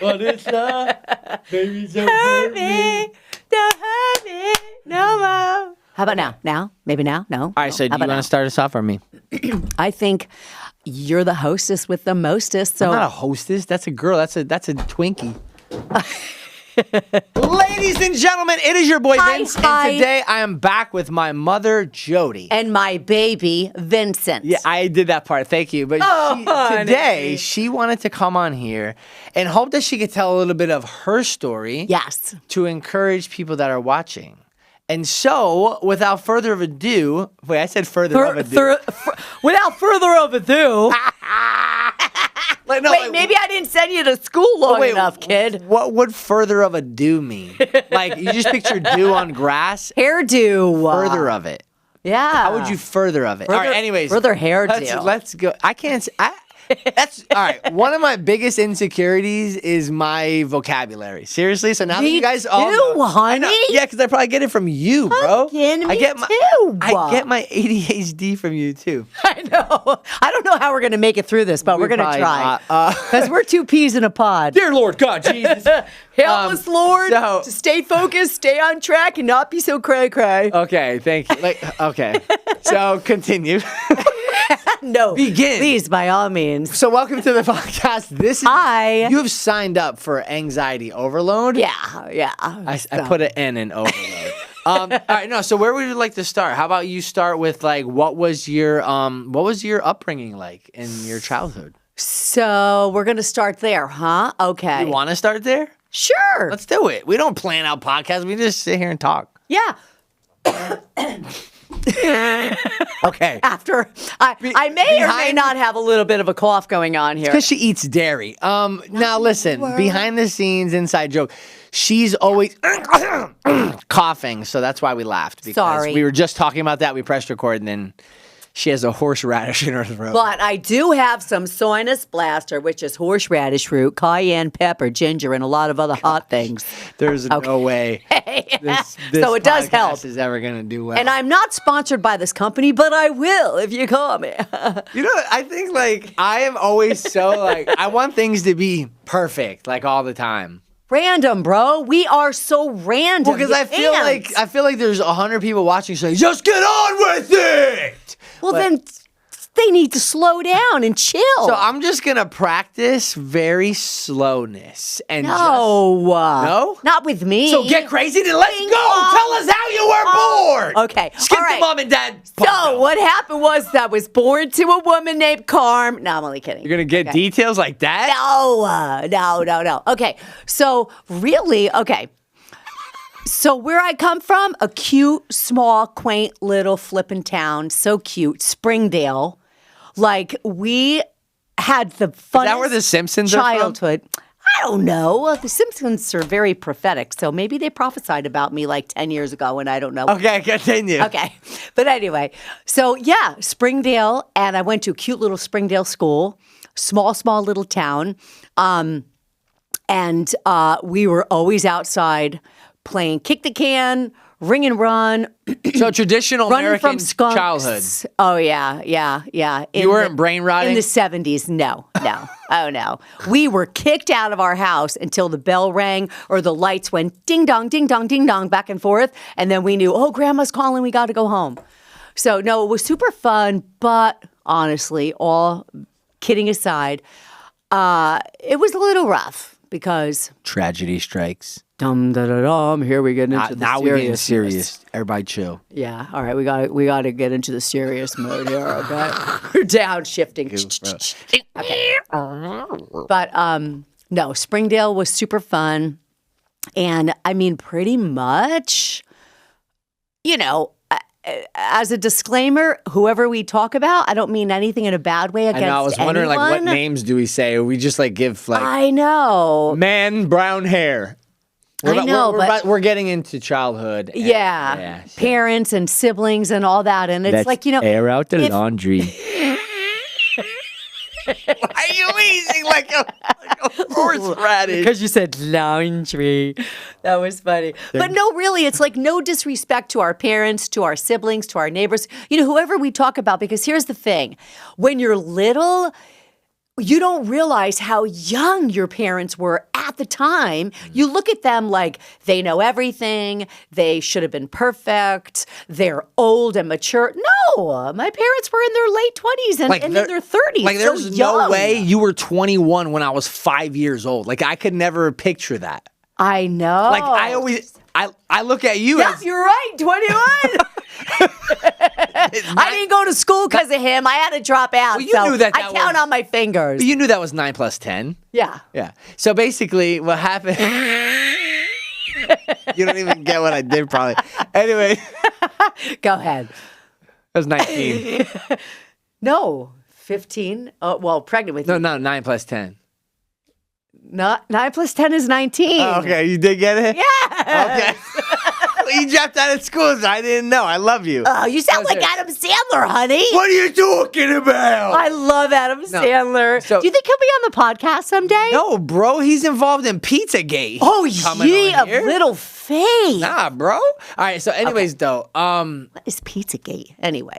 What is love? Baby, don't hurt me. Don't hurt me no more. How about now? Now? Maybe now? No? All right, so do you want to start us off or me? I think you're the hostess with the mostest. So I'm not a hostess. That's a girl. That's a Twinkie. Ladies and gentlemen, it is your boy Vince, hi. and today I am back with my mother, Jodie. And my baby, Vincent. Yeah, I did that part. Thank you. But today, she wanted to come on here and hope that she could tell a little bit of her story. Yes. To encourage people that are watching. And so, without further ado, wait, I said without further ado. Maybe I didn't send you to school long enough, kid. What would further of ado mean? Like, you just picture dew on grass? Hairdo. Further of it. Yeah. How would you further of it? All right, anyways. Further hairdo. Let's go. I can't... That's all right. One of my biggest insecurities is my vocabulary. Seriously. So now that you guys all know, honey. Yeah, because I probably get it from you, bro. I get my ADHD from you too. I know. I don't know how we're gonna make it through this, but we're gonna try. Because we're two peas in a pod. Dear Lord God, Jesus, help us, Lord, to stay focused, stay on track, and not be so cray-cray. Okay, thank you. Okay. So continue. No. Begin. Please, by all means. So welcome to the podcast. Hi. You have signed up for anxiety overload. Yeah. I put an N in overload. All right, no. So where would you like to start? How about you start with like what was your upbringing like in your childhood? So we're gonna start there, huh? Okay. You want to start there? Sure. Let's do it. We don't plan out podcasts. We just sit here and talk. Yeah. Okay. After I may or may not have a little bit of a cough going on here. Because she eats dairy. Now listen, behind the scenes, inside joke. She's always coughing, so that's why we laughed. Because Sorry. We were just talking about that. We pressed record, and then she has a horseradish in her throat. But I do have some sinus blaster, which is horseradish root, cayenne pepper, ginger, and a lot of other hot things. There's no way this so it does help. Is ever going to do well. And I'm not sponsored by this company, but I will if you call me. You know, I think like I am always so like I want things to be perfect like all the time. Random, bro. We are so random. Well, because I feel like there's 100 people watching saying, "Just get on with it." Well, then they need to slow down and chill. So I'm just gonna practice very slowness and no, not with me. So get crazy and let's go. Tell us how you were born. Okay, skip the mom and dad. So what happened was that I was born to a woman named Carm. No, I'm only kidding. You're gonna get details like that? No. Okay, so really, okay. So where I come from, a cute, small, quaint little flippin' town, so cute, Springdale. Like we had the funnest Is that where the Simpsons childhood. are from? I don't know. The Simpsons are very prophetic, so maybe they prophesied about me like 10 years ago, and I don't know. Okay, continue. Okay, but anyway, so yeah, Springdale, and I went to a cute little Springdale school, small little town, and we were always outside playing kick the can, ring and run. So traditional American childhood. Oh, yeah. You weren't brain rotting? In the 70s, no. Oh, no. We were kicked out of our house until the bell rang or the lights went ding dong, back and forth. And then we knew, grandma's calling, we got to go home. So, no, it was super fun. But honestly, all kidding aside, it was a little rough because tragedy strikes. Here we get into the now we're getting serious. Everybody chill. Yeah. All right. We got to get into the serious mode here. Okay. We're downshifting. Okay. But no, Springdale was super fun, and I mean, pretty much, you know. As a disclaimer, whoever we talk about, I don't mean anything in a bad way against anyone. I know. I was wondering, like, what names do we say? Or we just like give like. I know. Man, brown hair. But we're getting into childhood. And, parents and siblings and all that, and it's like, you know, air out the laundry. Why are you wheezing like a horseradish? Because you said laundry. That was funny. But no, really, it's like no disrespect to our parents, to our siblings, to our neighbors, you know, whoever we talk about. Because here's the thing. When you're little, you don't realize how young your parents were at the time. You look at them like they know everything. They should have been perfect. They're old and mature. No, my parents were in their late 20s and in their 30s. Like there's no way you were 21 when I was 5 years old. Like I could never picture that. I know. Like I look at you as... You're right, 21. I didn't go to school because of him. I had to drop out. Well, you knew that I count on my fingers. But you knew that was 9 plus 10. Yeah. Yeah. So basically, what happened... You don't even get what I did, probably. Anyway. Go ahead. I was 19. No, 15. Oh, well, pregnant with you. No, 9 plus 10. Not 9 plus 10 is 19. Oh, okay, you did get it? Yeah. Okay. You dropped out of school, so I didn't know. I love you. Oh, you sound like Adam Sandler, honey. What are you talking about? I love Adam Sandler. So, do you think he'll be on the podcast someday? No, bro. He's involved in Pizzagate. Oh, ye of little faith. Nah, bro. All right. So, anyways, though, what is Pizzagate anyway?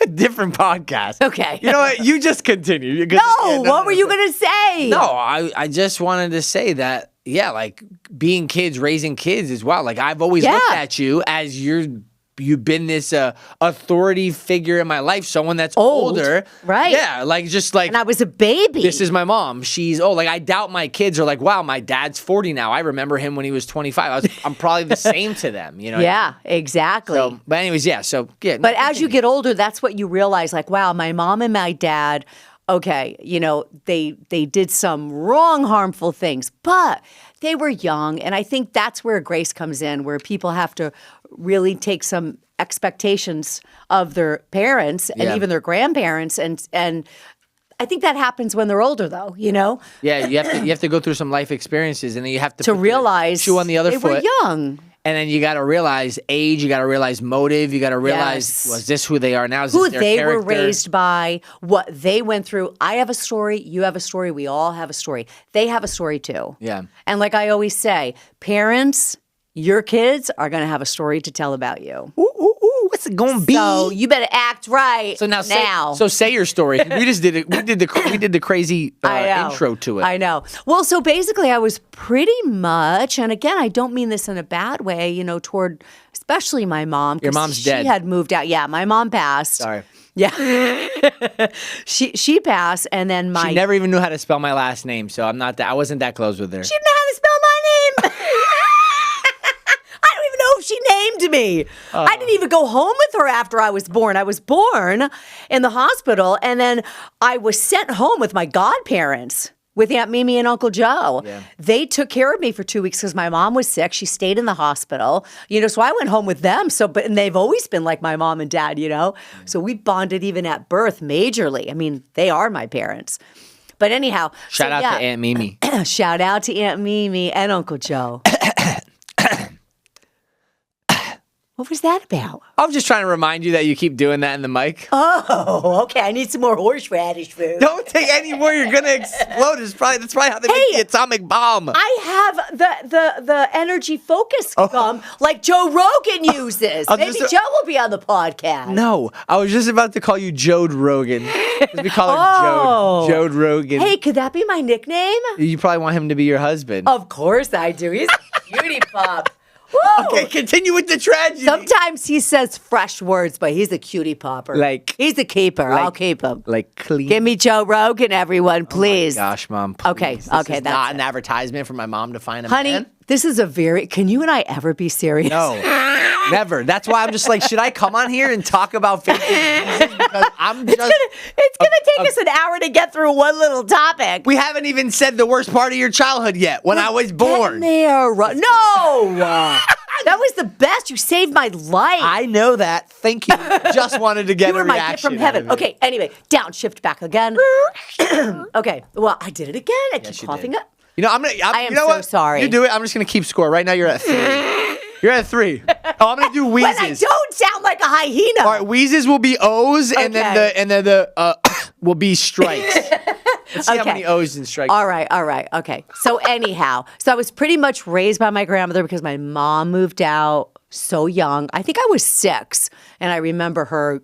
different podcast. Okay. You know what? You just continue. What were you gonna say? No, I just wanted to say that. Yeah, like being kids, raising kids as well. Like I've always looked at you as you've been this authority figure in my life, someone that's older. Right. Yeah, like just like. And I was a baby. This is my mom. She's old. Like I doubt my kids are like, wow, my dad's 40 now. I remember him when he was 25. I'm probably the same to them, you know? Yeah, exactly. So, but anyways, yeah, so yeah. But as you get older, that's what you realize, like, wow, my mom and my dad, okay, you know, they did some wrong, harmful things, but they were young. And I think that's where grace comes in, where people have to really take some expectations of their parents and even their grandparents. And I think that happens when they're older, though, you know? Yeah, you have to go through some life experiences, and then you have to realize shoe on the other they foot. were young. And then you got to realize age, you got to realize motive, you got to realize, was this who they are now? Is who this their they character? were raised by, what they went through. I have a story, you have a story, we all have a story. They have a story too. Yeah. And like I always say, parents, your kids are going to have a story to tell about you. Ooh, what's it going to be? So you better act right. So now. Say your story. We just did it. We did the crazy intro to it. I know. Well, so basically, I was pretty much, and again, I don't mean this in a bad way, you know, toward especially my mom. Your mom's dead. She had moved out. Yeah, my mom passed. Sorry. Yeah, she passed, and then she never even knew how to spell my last name, so I wasn't that close with her. She didn't know how to spell my name. I don't even know if she named me. I didn't even go home with her after I was born. I was born in the hospital, and then I was sent home with my godparents, with Aunt Mimi and Uncle Joe. Yeah. They took care of me for 2 weeks because my mom was sick. She stayed in the hospital, you know, so I went home with them. And they've always been like my mom and dad, you know. So we bonded even at birth majorly. I mean, they are my parents. But anyhow. Shout out to Aunt Mimi. Shout out to Aunt Mimi and Uncle Joe. What was that about? I was just trying to remind you that you keep doing that in the mic. Oh, okay. I need some more horseradish food. Don't take any more. You're gonna explode. That's probably how they make the atomic bomb. I have the energy focus gum like Joe Rogan uses. Maybe Joe will be on the podcast. No, I was just about to call you Jode Rogan. We call her Jode Rogan. Hey, could that be my nickname? You probably want him to be your husband. Of course I do. He's a cutie pop. Woo! Okay, continue with the tragedy. Sometimes he says fresh words, but he's a cutie popper. He's a keeper. I'll keep him. Like clean. Give me Joe Rogan, everyone, please. Oh my gosh, Mom. Please. Okay, This that's is not an advertisement for my mom to find a Honey, man. this is can you and I ever be serious? No, never. That's why I'm just like, should I come on here and talk about faith? Because It's gonna take us an hour to get through one little topic. We haven't even said the worst part of your childhood yet. When I was born. No. That was the best. You saved my life. I know that. Thank you. Just wanted to get you were a my reaction gift from heaven. Okay, anyway, downshift back again. Okay, well, I did it again. I keep coughing up. You know, I am so sorry. You do it. I'm just going to keep score. Right now, you're at 3. You're at 3. Oh, I'm going to do wheezes. But I don't sound like a hyena. All right, wheezes will be O's, and then the will be strikes. Let's see how many O's and strikes. All right. Okay. So anyhow, I was pretty much raised by my grandmother because my mom moved out so young. I think I was 6, and I remember her,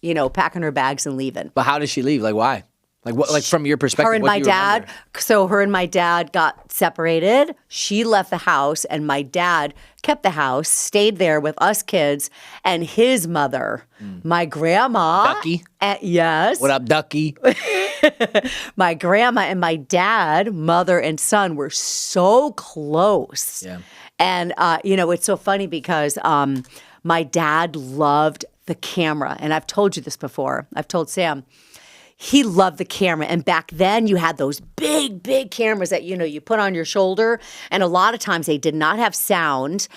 you know, packing her bags and leaving. But how did she leave? Like, why? Like what? Like from your perspective, her and my dad. So her and my dad got separated. She left the house, and my dad kept the house, stayed there with us kids, and his mother, my grandma. Ducky. Yes. What up, Ducky? My grandma and my dad, mother and son, were so close. Yeah. And it's so funny because my dad loved the camera, and I've told you this before. I've told Sam. He loved the camera. And back then you had those big, big cameras that, you put on your shoulder. And a lot of times they did not have sound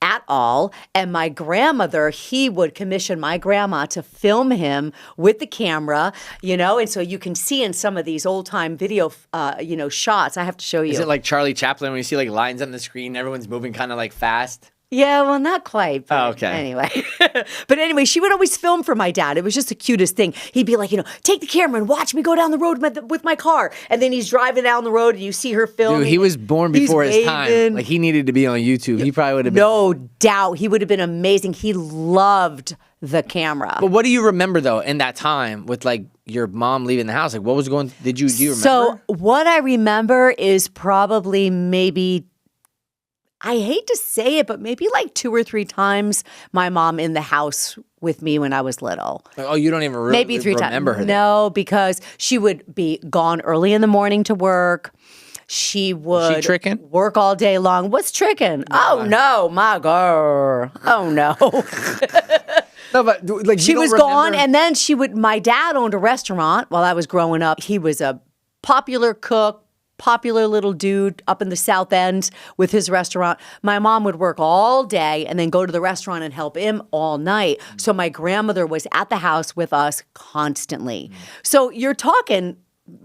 at all. And my grandmother, he would commission my grandma to film him with the camera, and so you can see in some of these old time video, shots. I have to show you. Is it like Charlie Chaplin when you see like lines on the screen, everyone's moving kind of like fast? Yeah, well, not quite. But okay. Anyway. But anyway, she would always film for my dad. It was just the cutest thing. He'd be like, take the camera and watch me go down the road with my car. And then he's driving down the road and you see her filming. Dude, he was born before his time. Like, he needed to be on YouTube. He probably would have been. No doubt. He would have been amazing. He loved the camera. But what do you remember, though, in that time with, like, your mom leaving the house? Like, what was going, do you remember? So what I remember is probably maybe, I hate to say it, but maybe like 2 or 3 times my mom in the house with me when I was little. Oh, you don't even maybe 3 remember times. her? No, because she would be gone early in the morning to work. She would tricking? Work all day long. What's tricking? Oh, no, my girl. Oh, no. No, but like she was gone, and then my dad owned a restaurant while I was growing up. He was a popular cook, popular little dude up in the South End with his restaurant. My mom would work all day and then go to the restaurant and help him all night. So my grandmother was at the house with us constantly. So you're talking,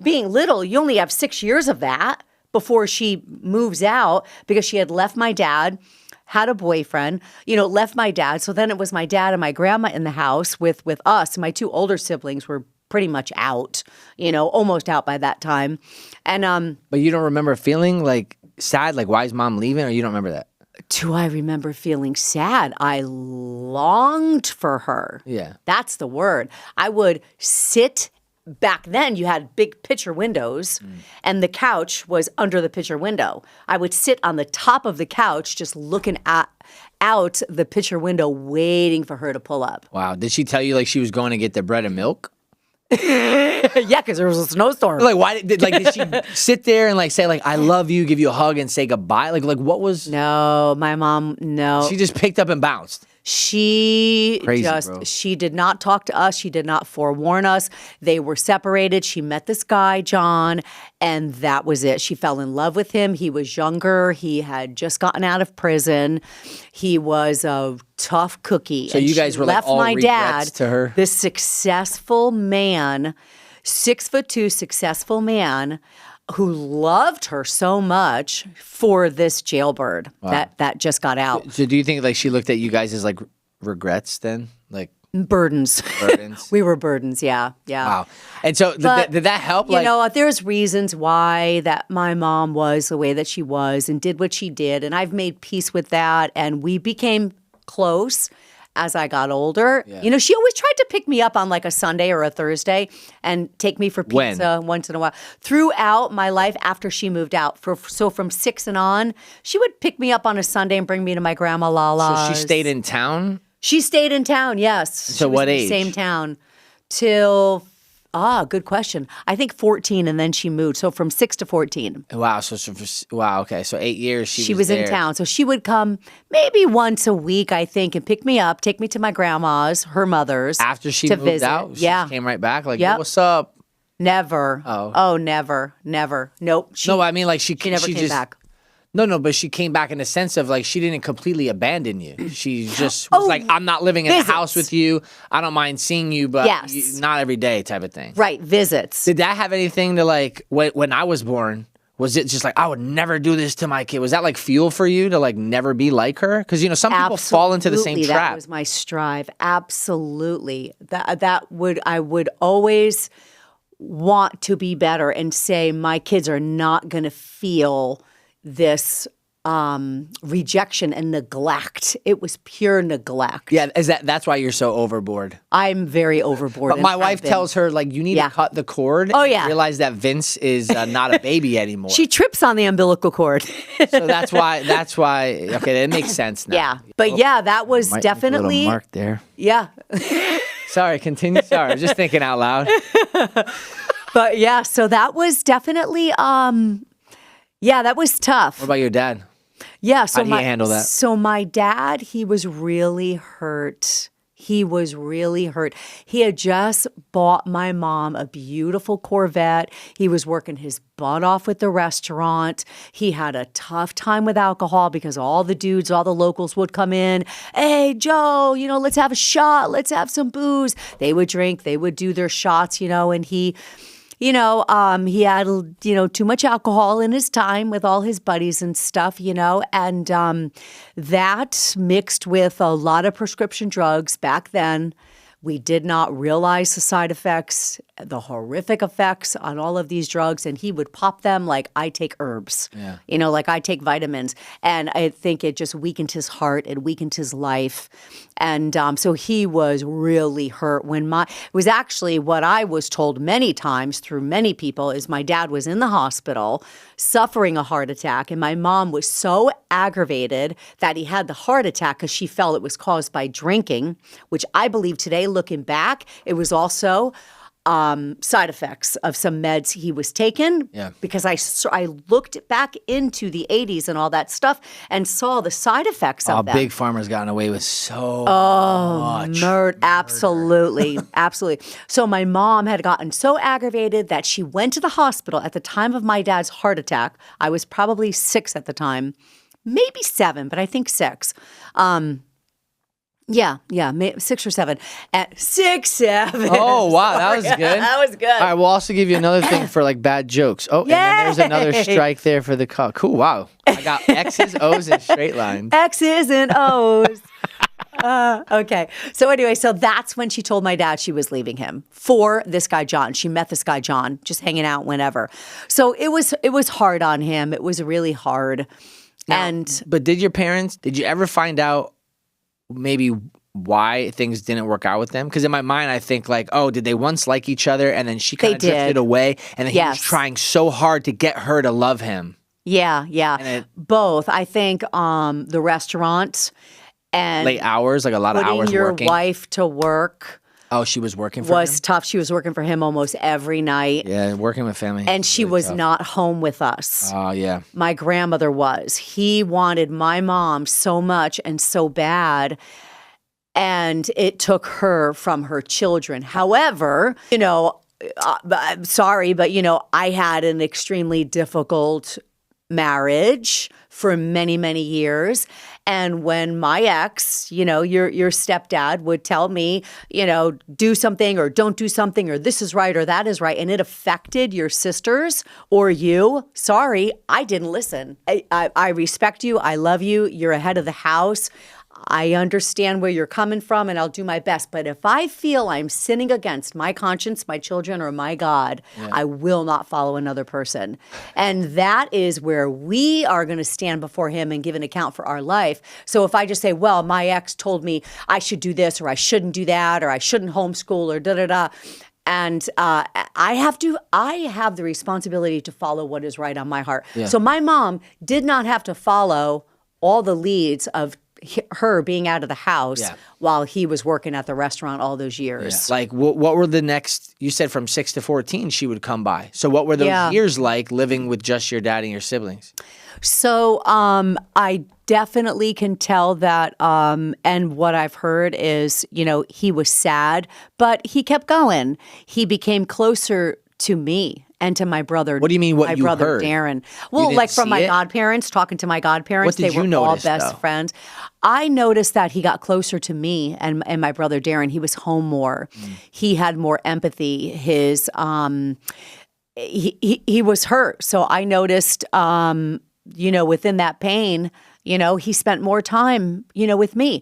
being little, you only have 6 years of that before she moves out because she had left my dad, had a boyfriend, left my dad. So then it was my dad and my grandma in the house with us. My 2 older siblings were pretty much out, almost out by that time. And But you don't remember feeling like sad, like why is mom leaving, or you don't remember that? Do I remember feeling sad? I longed for her. Yeah. That's the word. I would sit. Back then, you had big picture windows, and the couch was under the picture window. I would sit on the top of the couch just looking out the picture window waiting for her to pull up. Wow. Did she tell you like she was going to get the bread and milk? Yeah, because there was a snowstorm. Like, why did she sit there and like say like I love you, give you a hug, and say goodbye? Like what was? No, my mom. No, she just picked up and bounced. She Crazy, bro. She did not talk to us. She did not forewarn us. They were separated. She met this guy, John, and that was it. She fell in love with him. He was younger. He had just gotten out of prison. He was a tough cookie. So you guys were like all regrets to her? This successful man, 6'2", successful man, who loved her so much for this jailbird that just got out. So do you think like she looked at you guys as like regrets then? Like burdens. We were burdens, yeah. Wow. And so did that help? There's reasons why that my mom was the way that she was and did what she did. And I've made peace with that. And we became close as I got older. Yeah. She always tried to pick me up on like a Sunday or a Thursday and take me for pizza once in a while. Throughout my life after she moved out, so from 6 and on, she would pick me up on a Sunday and bring me to my grandma Lala's. So she stayed in town? She stayed in town, yes. So what age? Same town till... good question. I think 14, and then she moved. So from 6 to 14. Wow. Okay. So 8 years she was in town. So she would come maybe once a week, I think, and pick me up, take me to my grandma's, her mother's. After she moved out? She just came right back? Like, hey, what's up? Never. Oh, never. Nope. No, I mean, like, she never came back. No, but she came back in the sense of like she didn't completely abandon you. She just was like, I'm not living in a house with you. I don't mind seeing you, but not every day type of thing. Right, visits. Did that have anything to like, when I was born, was it just like, I would never do this to my kid? Was that like fuel for you to like never be like her? Because, some people fall into the same trap. That was my strive. Absolutely. I would always want to be better and say my kids are not going to feel this rejection and neglect. It was pure neglect. Yeah, that's why you're so overboard. I'm very overboard. But my wife tells her, like, you need to cut the cord. Oh, yeah. And realize that Vince is not a baby anymore. She trips on the umbilical cord. So that's why. Okay, that makes sense now. Yeah, but that was definitely a mark there. Yeah. Sorry, continue. Sorry, I was just thinking out loud. But yeah, so that was definitely that was tough. What about your dad? Yeah, so how do you handle that? So my dad, he was really hurt. He was really hurt. He had just bought my mom a beautiful Corvette. He was working his butt off with the restaurant. He had a tough time with alcohol because all the dudes, all the locals would come in. Hey, Joe, let's have a shot. Let's have some booze. They would drink. They would do their shots, and he... he had, too much alcohol in his time with all his buddies and stuff, and that mixed with a lot of prescription drugs back then. We did not realize the side effects, the horrific effects on all of these drugs, and he would pop them like I take herbs, like I take vitamins. And I think it just weakened his heart. It weakened his life. And so he was really hurt it was actually what I was told many times through many people is my dad was in the hospital suffering a heart attack. And my mom was so aggravated that he had the heart attack because she felt it was caused by drinking, which I believe today, looking back, it was also side effects of some meds he was taking. Yeah. Because I looked back into the 80s and all that stuff and saw the side effects of them. Big Pharma's gotten away with so much. Absolutely. Absolutely. So my mom had gotten so aggravated that she went to the hospital at the time of my dad's heart attack. I was probably 6 at the time, maybe 7, but I think 6. Yeah, 6 or 7. At 6, 7. Oh, wow, that was good. That was good. All right, we'll also give you another thing for like bad jokes. Oh, and then there's another strike there for the call. Cool, wow. I got X's, O's, and straight lines. X's and O's. Okay. So anyway, so that's when she told my dad she was leaving him for this guy, John. She met this guy, John, just hanging out whenever. So it was hard on him. It was really hard. Now, but did you ever find out maybe why things didn't work out with them? Because in my mind, I think like, oh, did they once like each other and then she kind of drifted away and then he was trying so hard to get her to love him? Yeah. Both. I think the restaurant and late hours, like a lot of hours putting your working. wife to work. Oh, she was working for him? Was tough. She was working for him almost every night. Yeah, working with family. And she really was tough. not home with us. Oh, yeah. My grandmother was. He wanted my mom so much and so bad, and it took her from her children. However, I'm sorry, but, I had an extremely difficult marriage for many, many years. And when my ex, your stepdad would tell me, do something or don't do something or this is right or that is right, and it affected your sisters or you, sorry, I didn't listen. I respect you. I love you. You're ahead of the house. I understand where you're coming from and I'll do my best. But if I feel I'm sinning against my conscience, my children, or my God, I will not follow another person. And that is where we are going to stand before him and give an account for our life. So if I just say, well, my ex told me I should do this or I shouldn't do that or I shouldn't homeschool or da-da-da. And I have the responsibility to follow what is right on my heart. Yeah. So my mom did not have to follow all the leads of her being out of the house while he was working at the restaurant all those years. Yeah. Like what were the next, you said from 6 to 14 she would come by. So what were those years like living with just your dad and your siblings? So I definitely can tell that, and what I've heard is, he was sad, but he kept going. He became closer to me and to my brother. What do you mean what my you brother heard? Darren. Well, like from my godparents, talking to my godparents. What did they were you notice, all best friends. I noticed that he got closer to me and my brother Darren. He was home more. He had more empathy. His he was hurt. So I noticed within that pain, he spent more time, with me.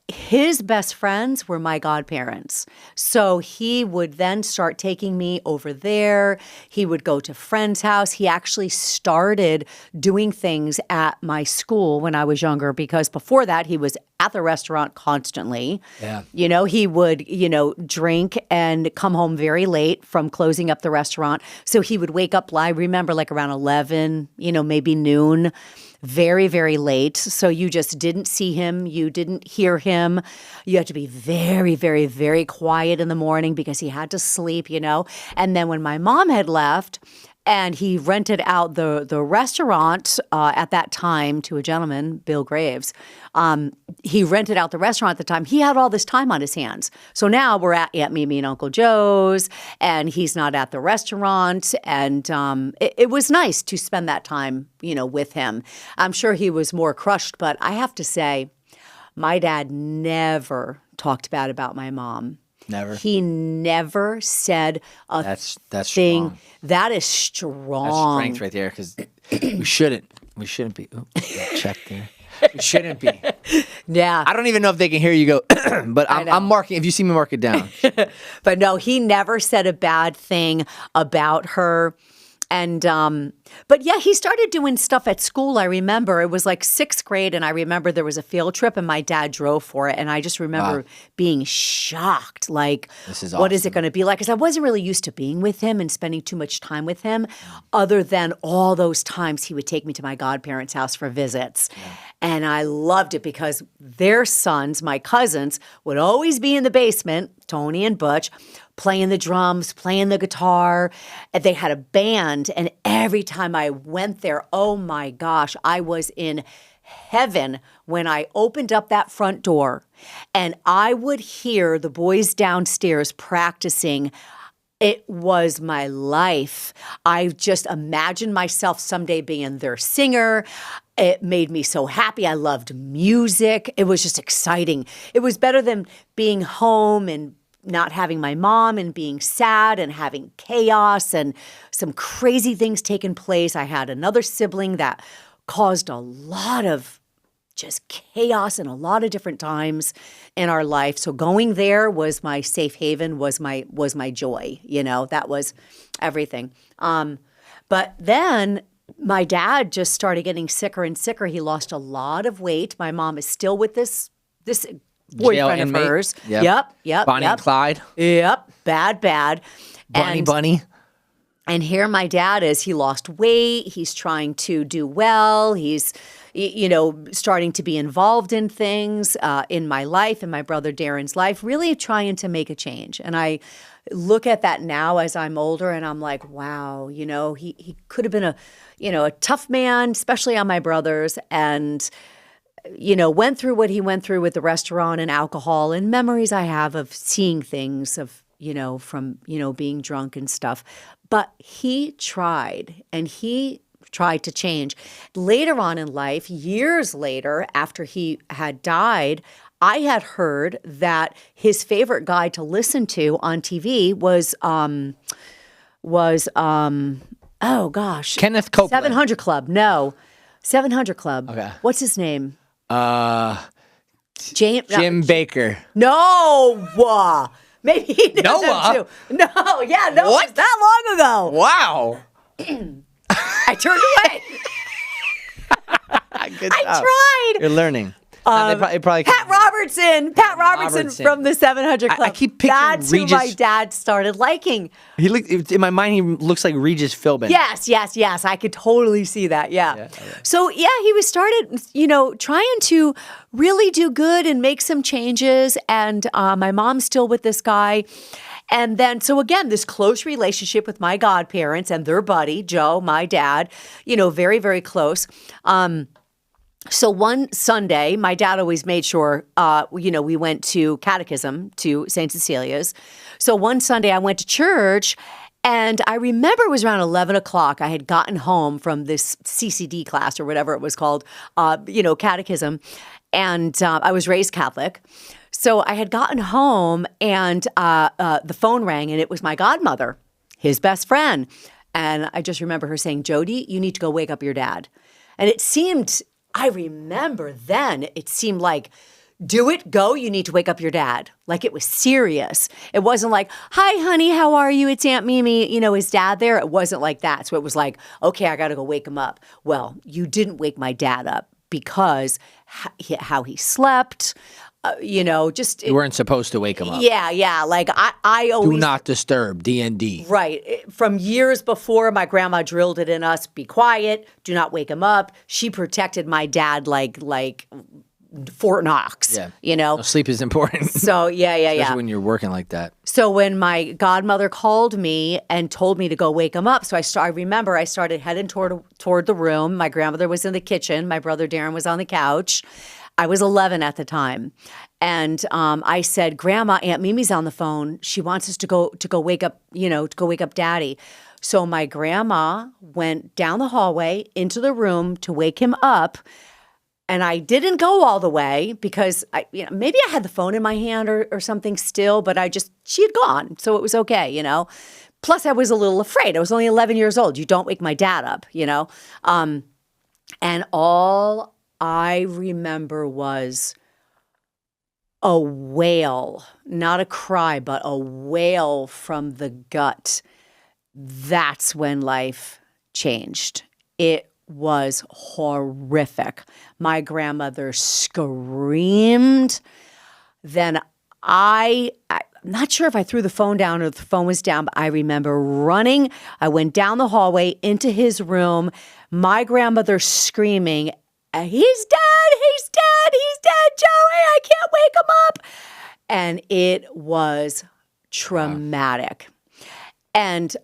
his best friends were my godparents. So he would then start taking me over there. He would go to friends' house. He actually started doing things at my school when I was younger, because before that he was at the restaurant constantly. Yeah. He would, drink and come home very late from closing up the restaurant. So he would wake up, I remember like around 11, maybe noon. Very, very late. So you just didn't see him. You didn't hear him. You had to be very, very, very quiet in the morning because he had to sleep, And then when my mom had left and he rented out the restaurant at that time to a gentleman, Bill Graves, he rented out the restaurant at the time. He had all this time on his hands. So now we're at Aunt Mimi and Uncle Joe's, and he's not at the restaurant. And it was nice to spend that time, with him. I'm sure he was more crushed, but I have to say, my dad never talked bad about my mom. Never. He never said a that's thing. strong. That is strong. That's strength right there, because we shouldn't be. Check there. We shouldn't be. Yeah. I don't even know if they can hear you go, but I'm marking. If you see me, mark it down. But no, he never said a bad thing about her. And, but yeah, he started doing stuff at school. I remember it was like 6th grade, and I remember there was a field trip and my dad drove for it. And I just remember being shocked. Like, this is what is awesome. it going to be like? Because I wasn't really used to being with him and spending too much time with him, other than all those times he would take me to my godparents' house for visits. Yeah. And I loved it because their sons, my cousins, would always be in the basement, Tony and Butch, playing the drums, playing the guitar. And they had a band. And every time I went there, oh my gosh, I was in heaven when I opened up that front door and I would hear the boys downstairs practicing. It was my life. I just imagined myself someday being their singer. It made me so happy. I loved music. It was just exciting. It was better than being home and not having my mom and being sad and having chaos and some crazy things taking place. I had another sibling that caused a lot of just chaos in a lot of different times in our life. So going there was my safe haven, was my joy. That was everything. But then my dad just started getting sicker and sicker. He lost a lot of weight. My mom is still with this boyfriend of hers. Yep. Bonnie and Clyde. Yep. Bad. Bunny. And here my dad is. He lost weight. He's trying to do well. He's, starting to be involved in things in my life, in my brother Darren's life, really trying to make a change. And I look at that now as I'm older and I'm like, wow, he could have been a tough man, especially on my brothers, and went through what he went through with the restaurant and alcohol, and memories I have of seeing things of, from, being drunk and stuff. But he tried, and he tried to change. Later on in life, years later, after he had died, I had heard that his favorite guy to listen to on TV was oh gosh. Kenneth Copeland. 700 Club. No. 700 Club. Okay. What's his name? Jim Baker. No. Maybe he did Noah? Too. No, yeah, no. What? It was that long ago. Wow. I turned away. Good I job. tried. You're learning. It probably Pat Robertson from the 700 Club. I keep picturing That's Regis. who my dad started liking. In my mind, he looks like Regis Philbin. Yes. I could totally see that. Yeah. So he was started, trying to really do good and make some changes. And my mom's still with this guy. And then, so again, this close relationship with my godparents and their buddy, Joe, my dad, very, very close. So one Sunday, my dad always made sure, we went to catechism to St. Cecilia's. So one Sunday I went to church, and I remember it was around 11 o'clock. I had gotten home from this CCD class or whatever it was called, catechism. And I was raised Catholic. So I had gotten home, and the phone rang, and it was my godmother, his best friend. And I just remember her saying, "Jodie, you need to go wake up your dad." And it seemed like 2 hours later, I remember then, it seemed like do it, go, you need to wake up your dad. Like it was serious. It wasn't like, hi, honey, how are you? It's Aunt Mimi. You know, his dad there? It wasn't like that. So it was like, okay, I got to go wake him up. Well, you didn't wake my dad up because how he slept, you know, just. You weren't supposed to wake him up. Yeah. Like I always. Do not disturb, DND. Right. From years before, my grandma drilled it in us, be quiet, do not wake him up. She protected my dad like Fort Knox, you know? No, sleep is important. So, yeah. Especially when you're working like that. So when my godmother called me and told me to go wake him up, so I remember I started heading toward the room. My grandmother was in the kitchen. My brother Darren was on the couch. I was 11 at the time. And I said, Grandma, Aunt Mimi's on the phone. She wants us to go wake up, to go wake up Daddy. So my grandma went down the hallway into the room to wake him up. And I didn't go all the way because maybe I had the phone in my hand or something still, but she had gone. So it was okay, you know. Plus I was a little afraid. I was only 11 years old. You don't wake my dad up, you know. And all I remember was a wail, not a cry, but a wail from the gut. That's when life changed. It was horrific. My grandmother screamed. Then I'm not sure if I threw the phone down or the phone was down, but I remember running. I went down the hallway into his room. My grandmother screaming, he's dead, Joey, I can't wake him up. And it was traumatic. Wow. And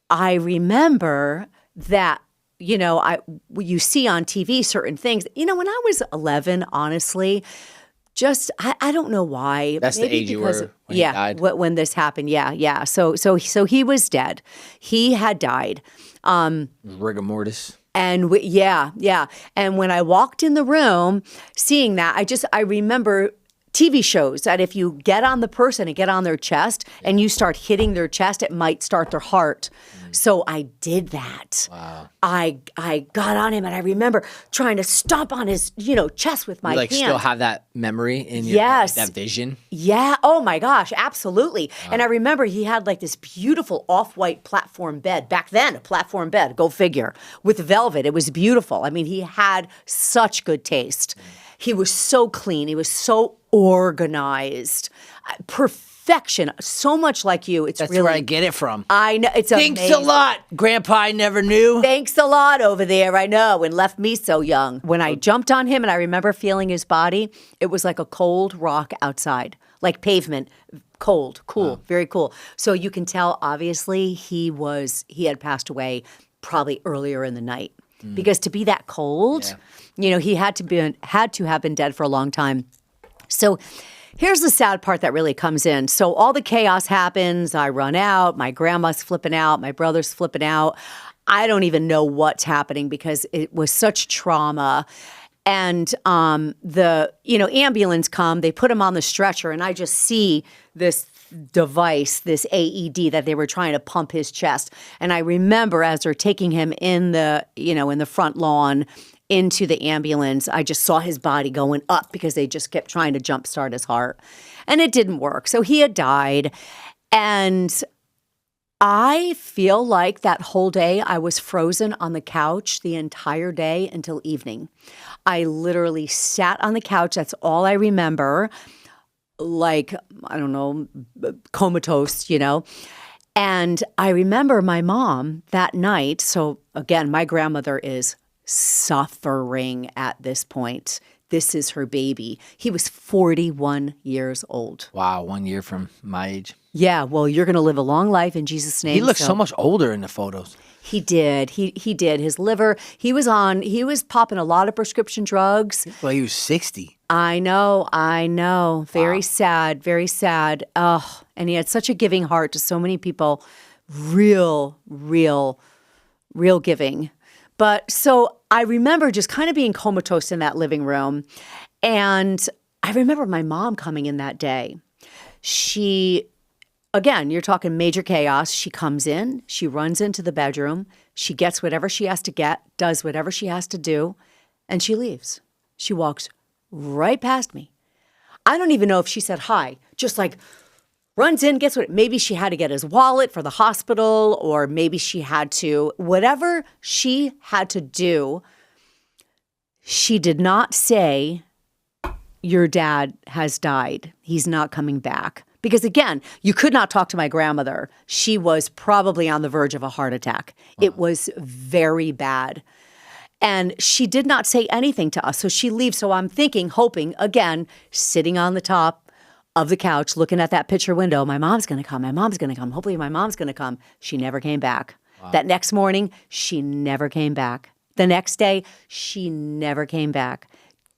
I remember that, you see on TV certain things. When I was 11, honestly, I don't know why. That's maybe the age you were when he died? When this happened, yeah. So he was dead. He had died. Rigor mortis. And yeah. And when I walked in the room, seeing that, I remember TV shows that if you get on the person and get on their chest and you start hitting their chest, it might start their heart. So I did that. Wow. I got on him and I remember trying to stomp on his, chest with my hand. Still have that memory in your that vision? Yeah. Oh my gosh, absolutely. Wow. And I remember he had like this beautiful off-white platform bed. Back then, a platform bed, go figure, with velvet. It was beautiful. I mean, he had such good taste. He was so clean. He was so organized. Perfection. So much like you. That's where I get it from. I know. It's amazing. Thanks a lot, Grandpa. I never knew. Thanks a lot over there. I know. And left me so young. When I jumped on him and I remember feeling his body, it was like a cold rock outside. Like pavement. Cold. Cool. Wow. Very cool. So you can tell, obviously, he had passed away probably earlier in the night. Because to be that cold, he had to have been dead for a long time. So here's the sad part that really comes in. So all the chaos happens. I run out. My grandma's flipping out. My brother's flipping out. I don't even know what's happening because it was such trauma. And the ambulance come. They put him on the stretcher, and I just see this device, this AED that they were trying to pump his chest. And I remember as they're taking him in the front lawn into the ambulance, I just saw his body going up because they just kept trying to jumpstart his heart. And it didn't work. So he had died. And I feel like that whole day I was frozen on the couch the entire day until evening. I literally sat on the couch. That's all I remember. Like, I don't know, comatose, And I remember my mom that night. So again, my grandmother is suffering at this point. This is her baby. He was 41 years old. Wow, 1 year from my age. Yeah, well, you're going to live a long life in Jesus' name. He looks so much older in the photos. He did. He did. His liver, he was popping a lot of prescription drugs. Well, he was 60. I know. Very sad, very sad. Oh, and he had such a giving heart to so many people. Real giving. But so I remember just kind of being comatose in that living room. And I remember my mom coming in that day. Again, you're talking major chaos. She comes in, she runs into the bedroom, she gets whatever she has to get, does whatever she has to do, and she leaves. She walks right past me. I don't even know if she said hi, just like runs in, gets what, maybe she had to get his wallet for the hospital, or maybe she had to, whatever she had to do, she did not say, your dad has died. He's not coming back. Because again, you could not talk to my grandmother. She was probably on the verge of a heart attack. Wow. It was very bad. And she did not say anything to us. So she leaves. So I'm thinking, hoping, again, sitting on the top of the couch, looking at that picture window, my mom's going to come. My mom's going to come. Hopefully my mom's going to come. She never came back. Wow. That next morning, she never came back. The next day, she never came back.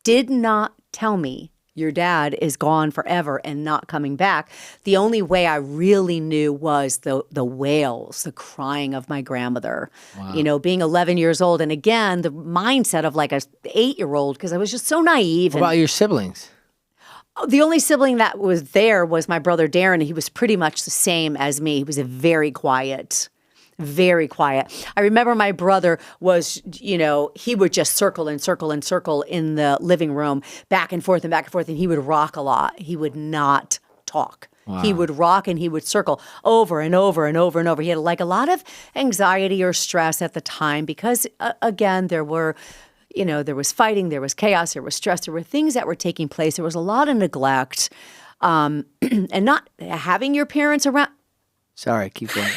Did not tell me your dad is gone forever and not coming back. The only way I really knew was the wails, the crying of my grandmother. Wow. You know, being 11 years old. And again, the mindset of like a 8-year-old, because I was just so naive. What about your siblings? The only sibling that was there was my brother Darren. He was pretty much the same as me. He was a very quiet. I remember my brother was, you know, he would just circle and circle and circle in the living room, back and forth, and he would rock a lot. He would not talk. Wow. He would rock and he would circle over and over and over and over. He had like a lot of anxiety or stress at the time because, again, there were, you know, there was fighting, there was chaos, there was stress, there were things that were taking place. There was a lot of neglect and not having your parents around. Sorry, keep going.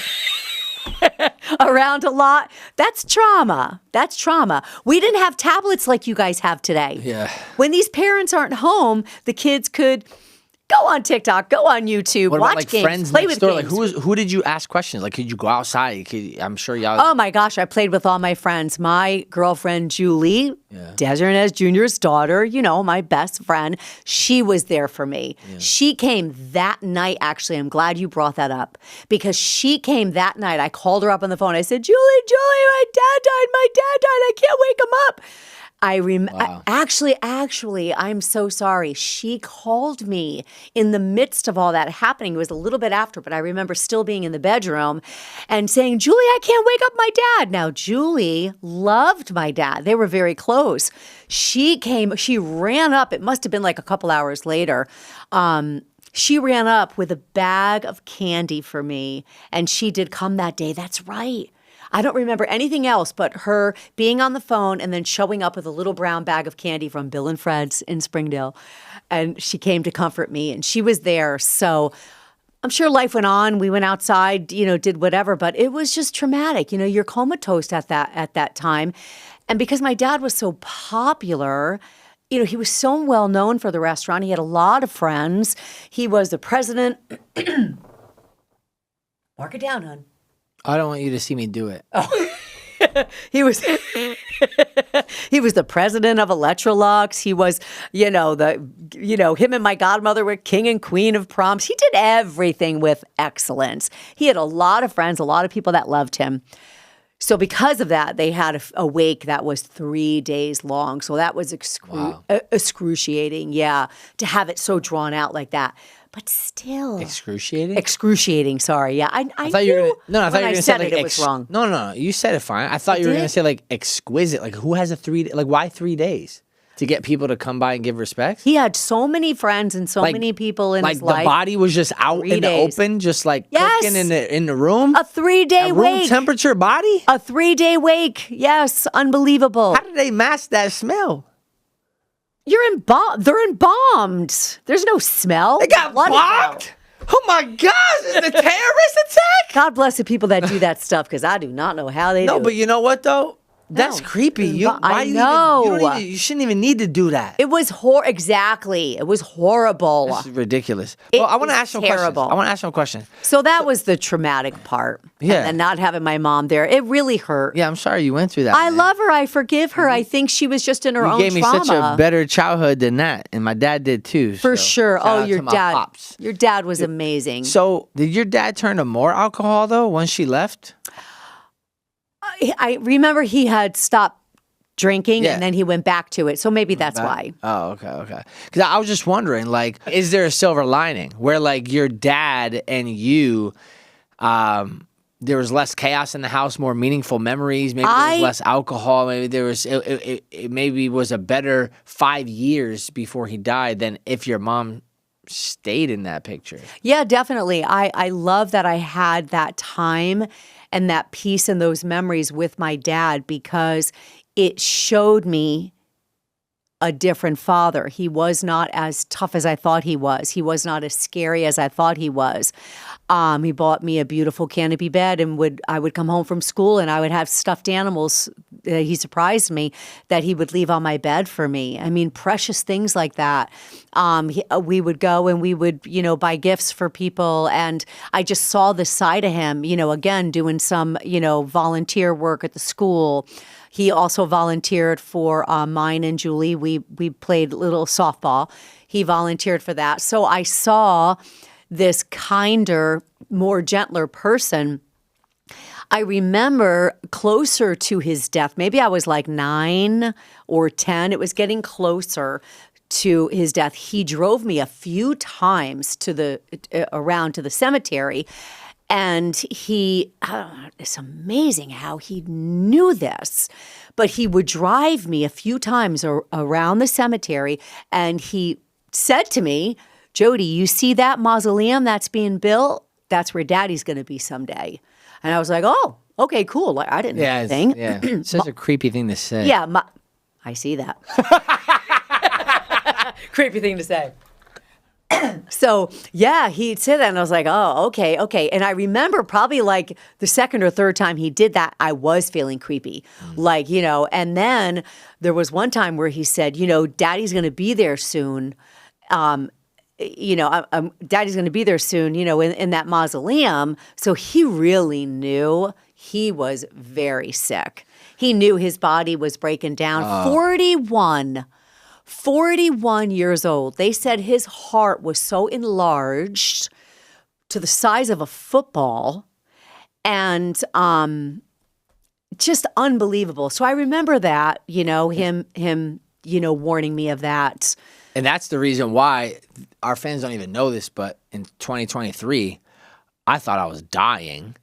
Around a lot. That's trauma. We didn't have tablets like you guys have today. Yeah. When these parents aren't home, the kids could go on TikTok, go on YouTube, what watch about, like, games, friends play next with door? games. Like who did you ask questions? Like, could you go outside? I'm sure y'all. Oh my gosh, I played with all my friends. My girlfriend Julie, Desiree Inez Jr.'s daughter, you know, my best friend, she was there for me. Yeah. She came that night, actually. I'm glad you brought that up because she came that night. I called her up on the phone. I said, Julie, my dad died. I can't wake him up. Wow. Actually, I'm so sorry. She called me in the midst of all that happening. It was a little bit after, but I remember still being in the bedroom and saying, Julie, I can't wake up my dad. Now, Julie loved my dad. They were very close. She ran up. It must have been like a couple hours later. She ran up with a bag of candy for me, and she did come that day. That's right. I don't remember anything else but her being on the phone and then showing up with a little brown bag of candy from Bill and Fred's in Springdale. And she came to comfort me, and she was there. So I'm sure life went on. We went outside, you know, did whatever, but it was just traumatic. You know, you're comatose at that time. And because my dad was so popular, you know, he was so well known for the restaurant. He had a lot of friends. He was the president. Mark it down, hon. I don't want you to see me do it. Oh. He was the president of Electrolux. He was, him and my godmother were king and queen of proms. He did everything with excellence. He had a lot of friends, a lot of people that loved him. So because of that, they had a wake that was 3 days long. So that was excruciating, to have it so drawn out like that. But still. Excruciating? Excruciating, sorry. Yeah, I thought you were knew gonna, I thought you were gonna say like it was wrong. No, you said it fine. I thought you were gonna say like exquisite. Like who has a 3 day, like why 3 days? To get people to come by and give respect? He had so many friends and so many people in his life. Like the body was just out in the open, just like cooking in the room? A 3-day wake. Room temperature body? A 3-day wake. Yes, unbelievable. How did they mask that smell? They're embalmed. There's no smell. They got bombed? Oh my gosh, is it a terrorist attack? God bless the people that do that stuff because I do not know how they do it. No, but you know what though? That's creepy. You shouldn't even need to do that. It was exactly. It was horrible. This is ridiculous. Well, I want to ask you a question. So that was the traumatic part. Yeah. And not having my mom there. It really hurt. Yeah, I'm sorry you went through that. I love her. I forgive her. I think she was just in her own trauma. You gave me such a better childhood than that. And my dad did too. For sure. Oh, your dad. Your dad was amazing. So did your dad turn to more alcohol though once she left? I remember he had stopped drinking and then he went back to it. So maybe that's why. Oh, okay. Because I was just wondering, like, is there a silver lining where, like, your dad and you, there was less chaos in the house, more meaningful memories. Maybe there was less alcohol. Maybe there was it maybe was a better 5 years before he died than if your mom stayed in that picture. Yeah, definitely. I love that I had that time and that peace and those memories with my dad because it showed me a different father. He was not as tough as I thought he was. He was not as scary as I thought he was. He bought me a beautiful canopy bed, and I would come home from school and I would have stuffed animals. He surprised me that he would leave on my bed for me. I mean, precious things like that. We would go and we would, buy gifts for people. And I just saw the side of him, again, doing some, volunteer work at the school. He also volunteered for mine and Julie. We played little softball. He volunteered for that. So I saw this kinder, more gentler person. I remember closer to his death, maybe I was like 9 or 10. It was getting closer to his death. He drove me a few times around to the cemetery. And it's amazing how he knew this, but he would drive me a few times around the cemetery, and he said to me, Jodie, you see that mausoleum that's being built? That's where Daddy's going to be someday. And I was like, oh, okay, cool. Like, I didn't know anything. Yeah, it's such a creepy thing to say. Yeah, I see that. Creepy thing to say. So, yeah, he'd say that, and I was like, oh, okay. And I remember probably like the second or third time he did that, I was feeling creepy. And then there was one time where he said, Daddy's going to be there soon. Daddy's going to be there soon, in that mausoleum. So he really knew he was very sick. He knew his body was breaking down. 41 years old. They said his heart was so enlarged to the size of a football and just unbelievable. So I remember that, him warning me of that. And that's the reason why our fans don't even know this, but in 2023, I thought I was dying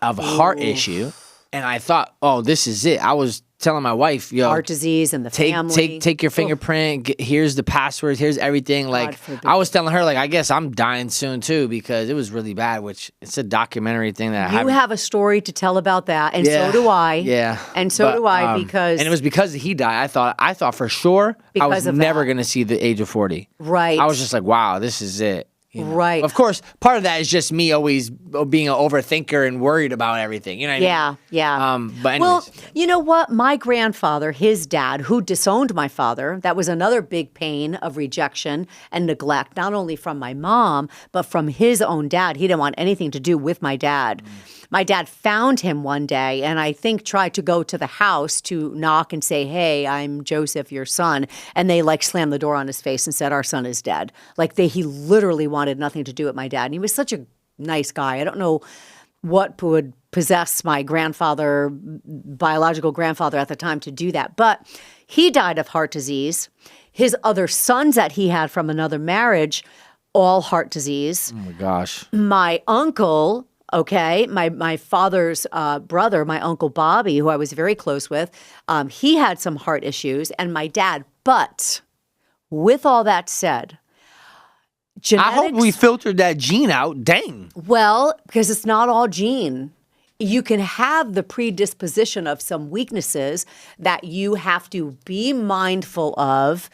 of a heart issue. And I thought, oh, this is it. I was telling my wife, heart disease and the family. Take your fingerprint. Here's the passwords. Here's everything. Like I was telling her, like I guess I'm dying soon too because it was really bad. Which it's a documentary thing that you have a story to tell about that, and so do I. Yeah, and so do I because and it was because he died. I thought for sure I was never going to see the age of 40. Right. I was just like, wow, this is it. Right. Of course, part of that is just me always being an overthinker and worried about everything. You know what I mean? Yeah. But anyways. Well, you know what? My grandfather, his dad, who disowned my father, that was another big pain of rejection and neglect, not only from my mom, but from his own dad. He didn't want anything to do with my dad. My dad found him one day and I think tried to go to the house to knock and say, hey, I'm Joseph, your son. And they like slammed the door on his face and said, our son is dead. Like he literally wanted nothing to do with my dad. And he was such a nice guy. I don't know what would possess my biological grandfather at the time to do that. But he died of heart disease. His other sons that he had from another marriage, all heart disease. Oh my gosh. My uncle... Okay, my father's brother, my Uncle Bobby, who I was very close with, he had some heart issues, and my dad. But with all that said, genetics... I hope we filtered that gene out. Dang. Well, because it's not all gene. You can have the predisposition of some weaknesses that you have to be mindful of.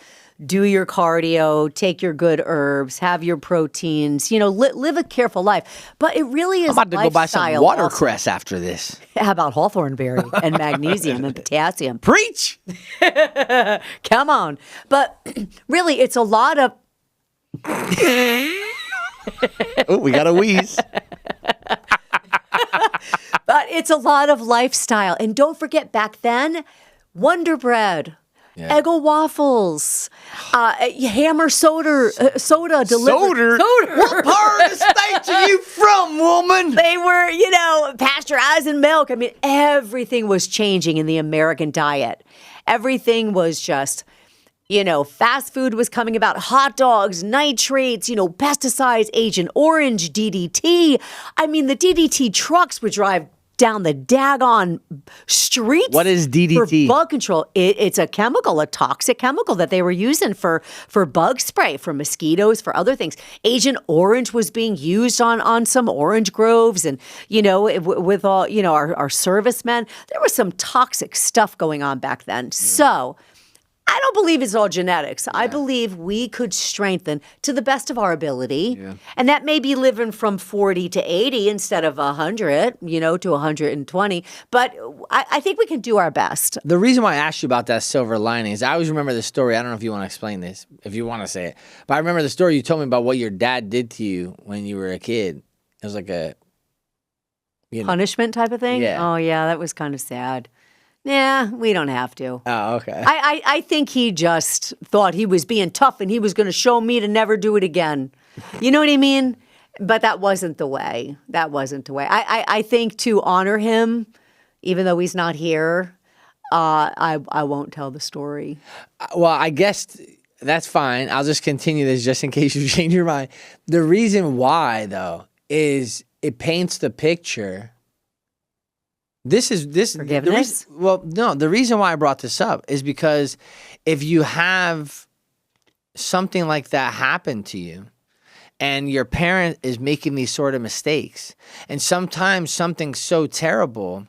Do your cardio, take your good herbs, have your proteins, live a careful life. But it really is I'm about to go buy some watercress after this. How about hawthornberry and magnesium and potassium? Preach! Come on. But really, it's a lot of... Oh, we got a wheeze. But it's a lot of lifestyle. And don't forget, back then, Wonder Bread... Yeah. Eggo waffles, Hammer soda delivered. Soda? What part of the state are you from, woman? They were, pasteurizing milk. I mean, everything was changing in the American diet. Everything was just Fast food was coming about, hot dogs, nitrates, pesticides, Agent Orange, DDT. I mean, the DDT trucks would drive down the daggone streets. What is DDT? For bug control. It's a chemical, a toxic chemical that they were using for bug spray, for mosquitoes, for other things. Agent Orange was being used on some orange groves, and with all our servicemen. There was some toxic stuff going on back then. So I don't believe it's all genetics. Yeah. I believe we could strengthen to the best of our ability. Yeah. And that may be living from 40 to 80 instead of 100, to 120. But I think we can do our best. The reason why I asked you about that silver lining is I always remember the story. I don't know if you want to explain this, if you want to say it. But I remember the story you told me about what your dad did to you when you were a kid. It was like a punishment type of thing? Yeah. Oh, yeah, that was kind of sad. Yeah, we don't have to. Oh, okay. I think he just thought he was being tough and he was going to show me to never do it again. You know what I mean? But that wasn't the way. I think to honor him, even though he's not here, I won't tell the story. Well, I guess that's fine. I'll just continue this just in case you change your mind. The reason why, though, is it paints the picture. This Forgiveness? The reason why I brought this up is because if you have something like that happen to you and your parent is making these sort of mistakes, and sometimes something so terrible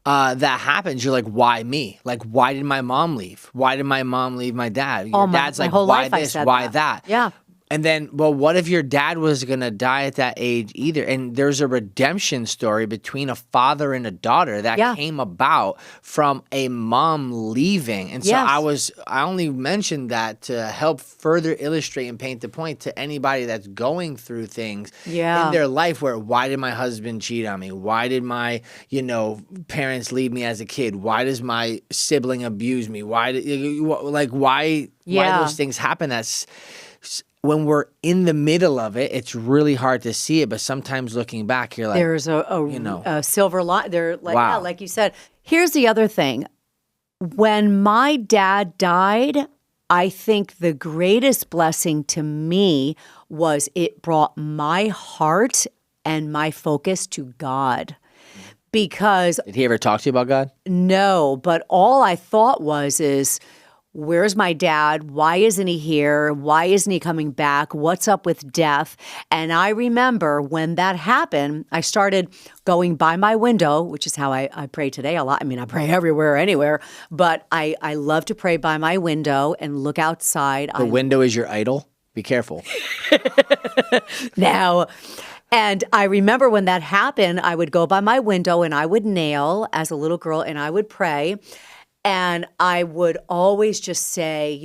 that happens, you're like, why me? Like, why did my mom leave? Why did my mom leave my dad? Your dad's my like, whole why life this? I said Why that? Yeah. And then, what if your dad was going to die at that age either? And there's a redemption story between a father and a daughter that came about from a mom leaving. And so I only mentioned that to help further illustrate and paint the point to anybody that's going through things in their life where, why did my husband cheat on me? Why did my, parents leave me as a kid? Why does my sibling abuse me? Why those things happen? That's... When we're in the middle of it, it's really hard to see it. But sometimes looking back, you're like, there's a silver line. There, like you said. Here's the other thing. When my dad died, I think the greatest blessing to me was it brought my heart and my focus to God. Because did he ever talk to you about God? No, but all I thought is, where's my dad? Why isn't he here? Why isn't he coming back? What's up with death? And I remember when that happened, I started going by my window, which is how I pray today a lot. I mean, I pray everywhere, anywhere, but I love to pray by my window and look outside. The window is your idol? Be careful. Now... And I remember when that happened, I would go by my window and I would nail as a little girl and I would pray. And I would always just say,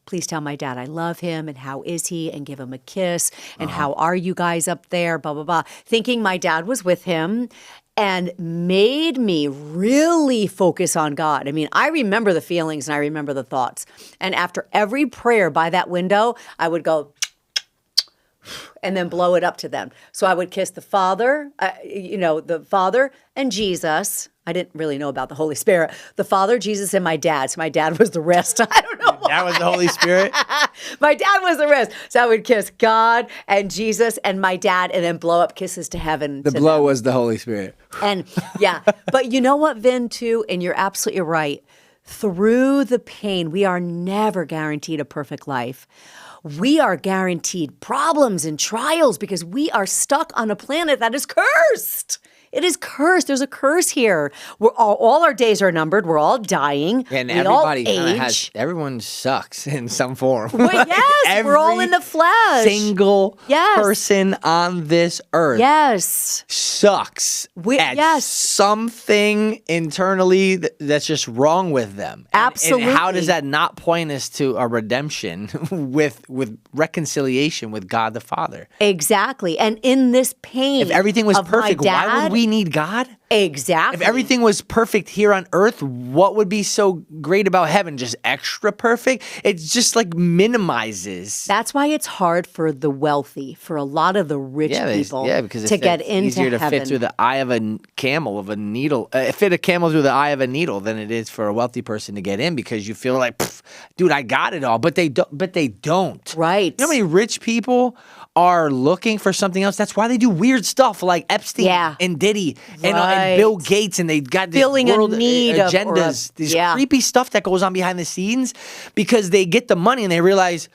please tell my dad I love him and how is he, and give him a kiss and how are you guys up there, blah, blah, blah. Thinking my dad was with him and made me really focus on God. I mean, I remember the feelings and I remember the thoughts. And after every prayer by that window, I would go and then blow it up to them. So I would kiss the Father, the Father and Jesus. I didn't really know about the Holy Spirit. The Father, Jesus, and my dad. So my dad was the rest. I don't know why. That was the Holy Spirit? My dad was the rest. So I would kiss God and Jesus and my dad and then blow up kisses to heaven. The blow was the Holy Spirit. And but you know what, Vin, too? And you're absolutely right. Through the pain, we are never guaranteed a perfect life. We are guaranteed problems and trials because we are stuck on a planet that is cursed. It is cursed. There's a curse here. We're all our days are numbered. We're all dying. And we everybody all age. Everyone sucks in some form. Well, yes, we're all in the flesh. Single person on this earth sucks at something internally that's just wrong with them. Absolutely. And how does that not point us to a redemption with reconciliation with God the Father? Exactly. And in this pain, if everything was perfect, why would we we need God? Exactly. If everything was perfect here on earth, what would be so great about heaven? Just extra perfect? It's just like minimizes. That's why it's hard for the wealthy, for a lot of the rich people because to get into easier to heaven. fit through the eye of a camel of a needle. Fit a camel through the eye of a needle than it is for a wealthy person to get in because you feel like, dude, I got it all. But they don't. Right. You know how many rich people are looking for something else? That's why they do weird stuff like Epstein and Diddy and Bill Gates, and they got this Feeling world a need agendas, these creepy stuff that goes on behind the scenes because they get the money and they realize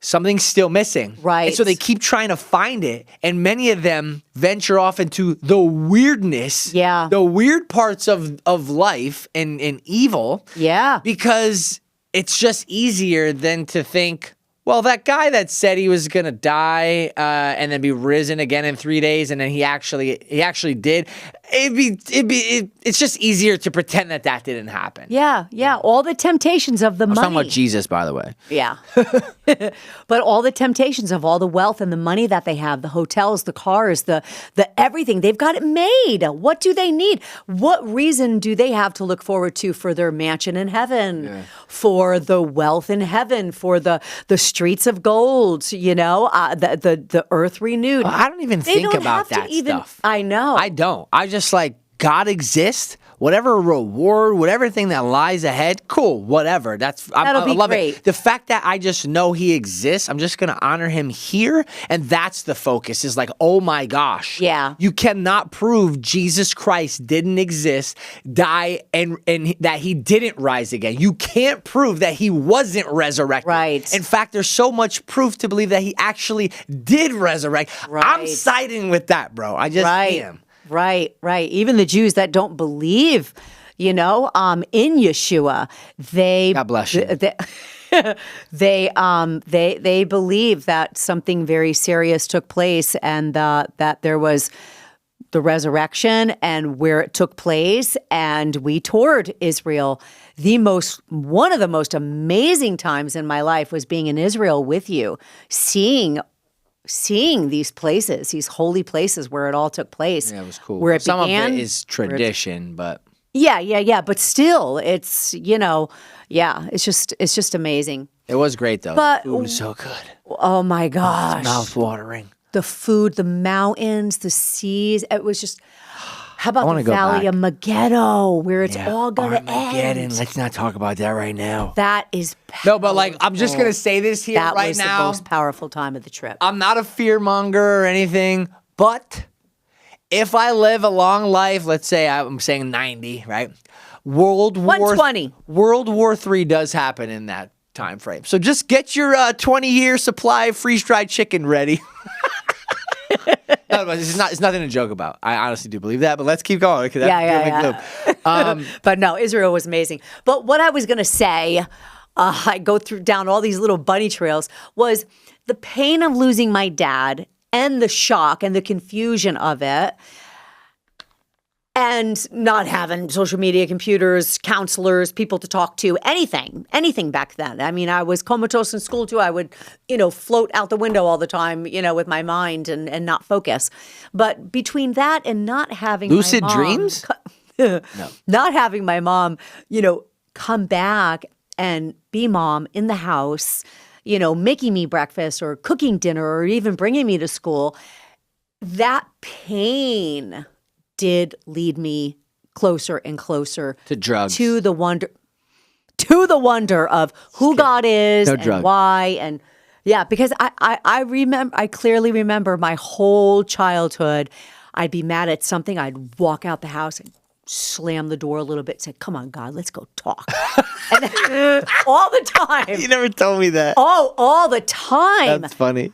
something's still missing. Right. And so they keep trying to find it, and many of them venture off into the weirdness, the weird parts of life and evil, because it's just easier than to think, well, that guy that said he was gonna die and then be risen again in 3 days, and then he actually did. It's just easier to pretend that didn't happen. Yeah. All the temptations of the money. I was talking about Jesus, by the way. Yeah. But all the temptations of all the wealth and the money that they have, the hotels, the cars, the everything, they've got it made. What do they need? What reason do they have to look forward to for their mansion in heaven, for the wealth in heaven, for the streets of gold, the earth renewed? I don't even think about that stuff. I know. I don't. I just like God exists. Whatever reward, whatever thing that lies ahead, cool, whatever. That'll be great. It. The fact that I just know he exists, I'm just going to honor him here. And that's the focus is like, oh my gosh. Yeah. You cannot prove Jesus Christ didn't exist, die, and that he didn't rise again. You can't prove that he wasn't resurrected. Right. In fact, there's so much proof to believe that he actually did resurrect. Right. I'm siding with that, bro. I just am. Right. Even the Jews that don't believe, in Yeshua, they God bless you. They believe that something very serious took place and that there was the resurrection and where it took place, and we toured Israel. One of the most amazing times in my life was being in Israel with you, seeing these places, these holy places where it all took place. Yeah, it was cool. Where it Some began, of it is tradition, but yeah. But still, it's it's just amazing. It was great though. But the food was so good. Oh my gosh, mouth watering. The food, the mountains, the seas. It was just. How about the Valley of Megiddo, where it's all going to end? Let's not talk about that right now. That is powerful. No, but like, I'm just going to say this here right now. That was the most powerful time of the trip. I'm not a fear monger or anything, but if I live a long life, let's say I'm saying 90, right? World War 120. World War III does happen in that time frame. So just get your 20-year supply of freeze-dried chicken ready. No, it's nothing to joke about. I honestly do believe that, but let's keep going. But no, Israel was amazing. But what I was going to say, I go down all these little bunny trails, was the pain of losing my dad and the shock and the confusion of it. And not having social media, computers, counselors, people to talk to, anything back then. I mean, I was comatose in school too. I would, float out the window all the time, with my mind and not focus. But between that and not having lucid my mom, dreams, not having my mom, come back and be mom in the house, making me breakfast or cooking dinner or even bringing me to school, that pain did lead me closer and closer to drugs, to the wonder of who God is and why. And because I clearly remember my whole childhood. I'd be mad at something. I'd walk out the house and slam the door a little bit, say, "Come on, God, let's go talk." And all the time. You never told me that. Oh, all the time. That's funny.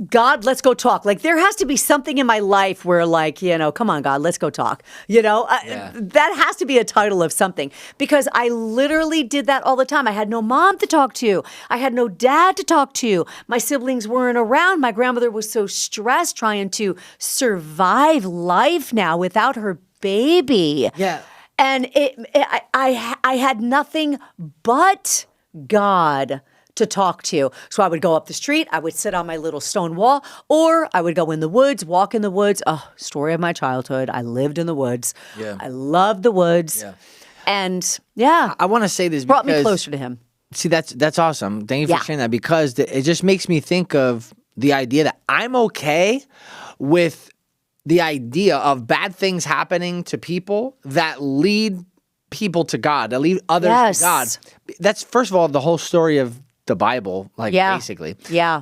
God, let's go talk. Like, there has to be something in my life where, like, come on, God, let's go talk. That has to be a title of something, because I literally did that all the time. I had no mom to talk to. I had no dad to talk to. My siblings weren't around. My grandmother was so stressed trying to survive life now without her baby. Yeah. And I had nothing but God to talk to. So I would go up the street, I would sit on my little stone wall, or I would go in the woods, walk in the woods. Oh, story of my childhood. I lived in the woods. Yeah. I loved the woods. Yeah. And yeah. I want to say this brought because, me closer to him. See, that's awesome. Thank you for sharing that, because it just makes me think of the idea that I'm okay with the idea of bad things happening to people that lead people to God, that lead others to God. That's, first of all, the whole story of the Bible, like basically. Yeah.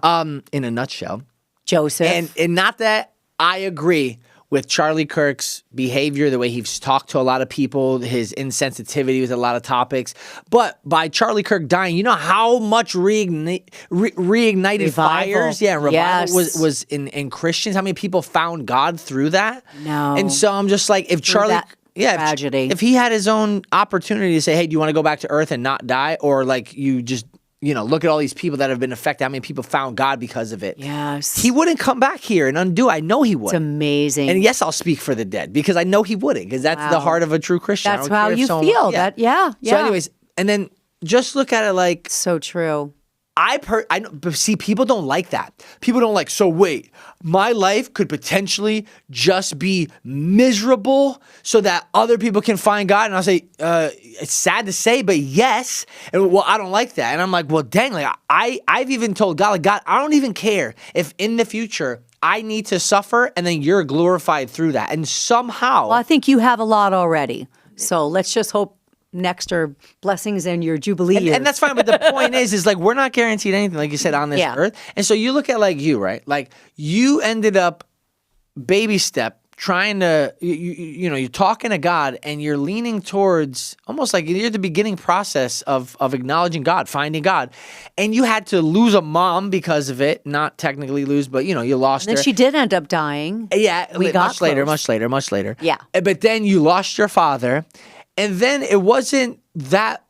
In a nutshell. Joseph. And not that I agree with Charlie Kirk's behavior, the way he's talked to a lot of people, his insensitivity with a lot of topics. But by Charlie Kirk dying, you know how much reignited fires, revival was in Christians? How many people found God through that? No. And so I'm just like, if Charlie... tragedy. If he had his own opportunity to say, hey, do you want to go back to earth and not die? Or like you just... look at all these people that have been affected. How many people found God because of it? Yes. He wouldn't come back here and undo. I know he would. It's amazing. And yes, I'll speak for the dead because I know he wouldn't, because that's the heart of a true Christian. That's how you feel. So anyways, and then just look at it like... So true. But see, people don't like that. People don't like, so wait, my life could potentially just be miserable so that other people can find God. And I'll say, it's sad to say, but yes. And well, I don't like that. And I'm like, well, dang, like I've even told God, like, God, I don't even care if in the future I need to suffer and then you're glorified through that. And somehow... Well, I think you have a lot already. So let's just hope next are blessings in your Jubilee years. And that's fine, but the point is like we're not guaranteed anything, like you said, on this earth. And so you look at like you, right? Like you ended up baby step trying to, you're talking to God and you're leaning towards almost like you're the beginning process of acknowledging God, finding God. And you had to lose a mom because of it. Not technically lose, but you lost her. And then she did end up dying. Yeah, much later. Yeah. But then you lost your father. And then it wasn't that,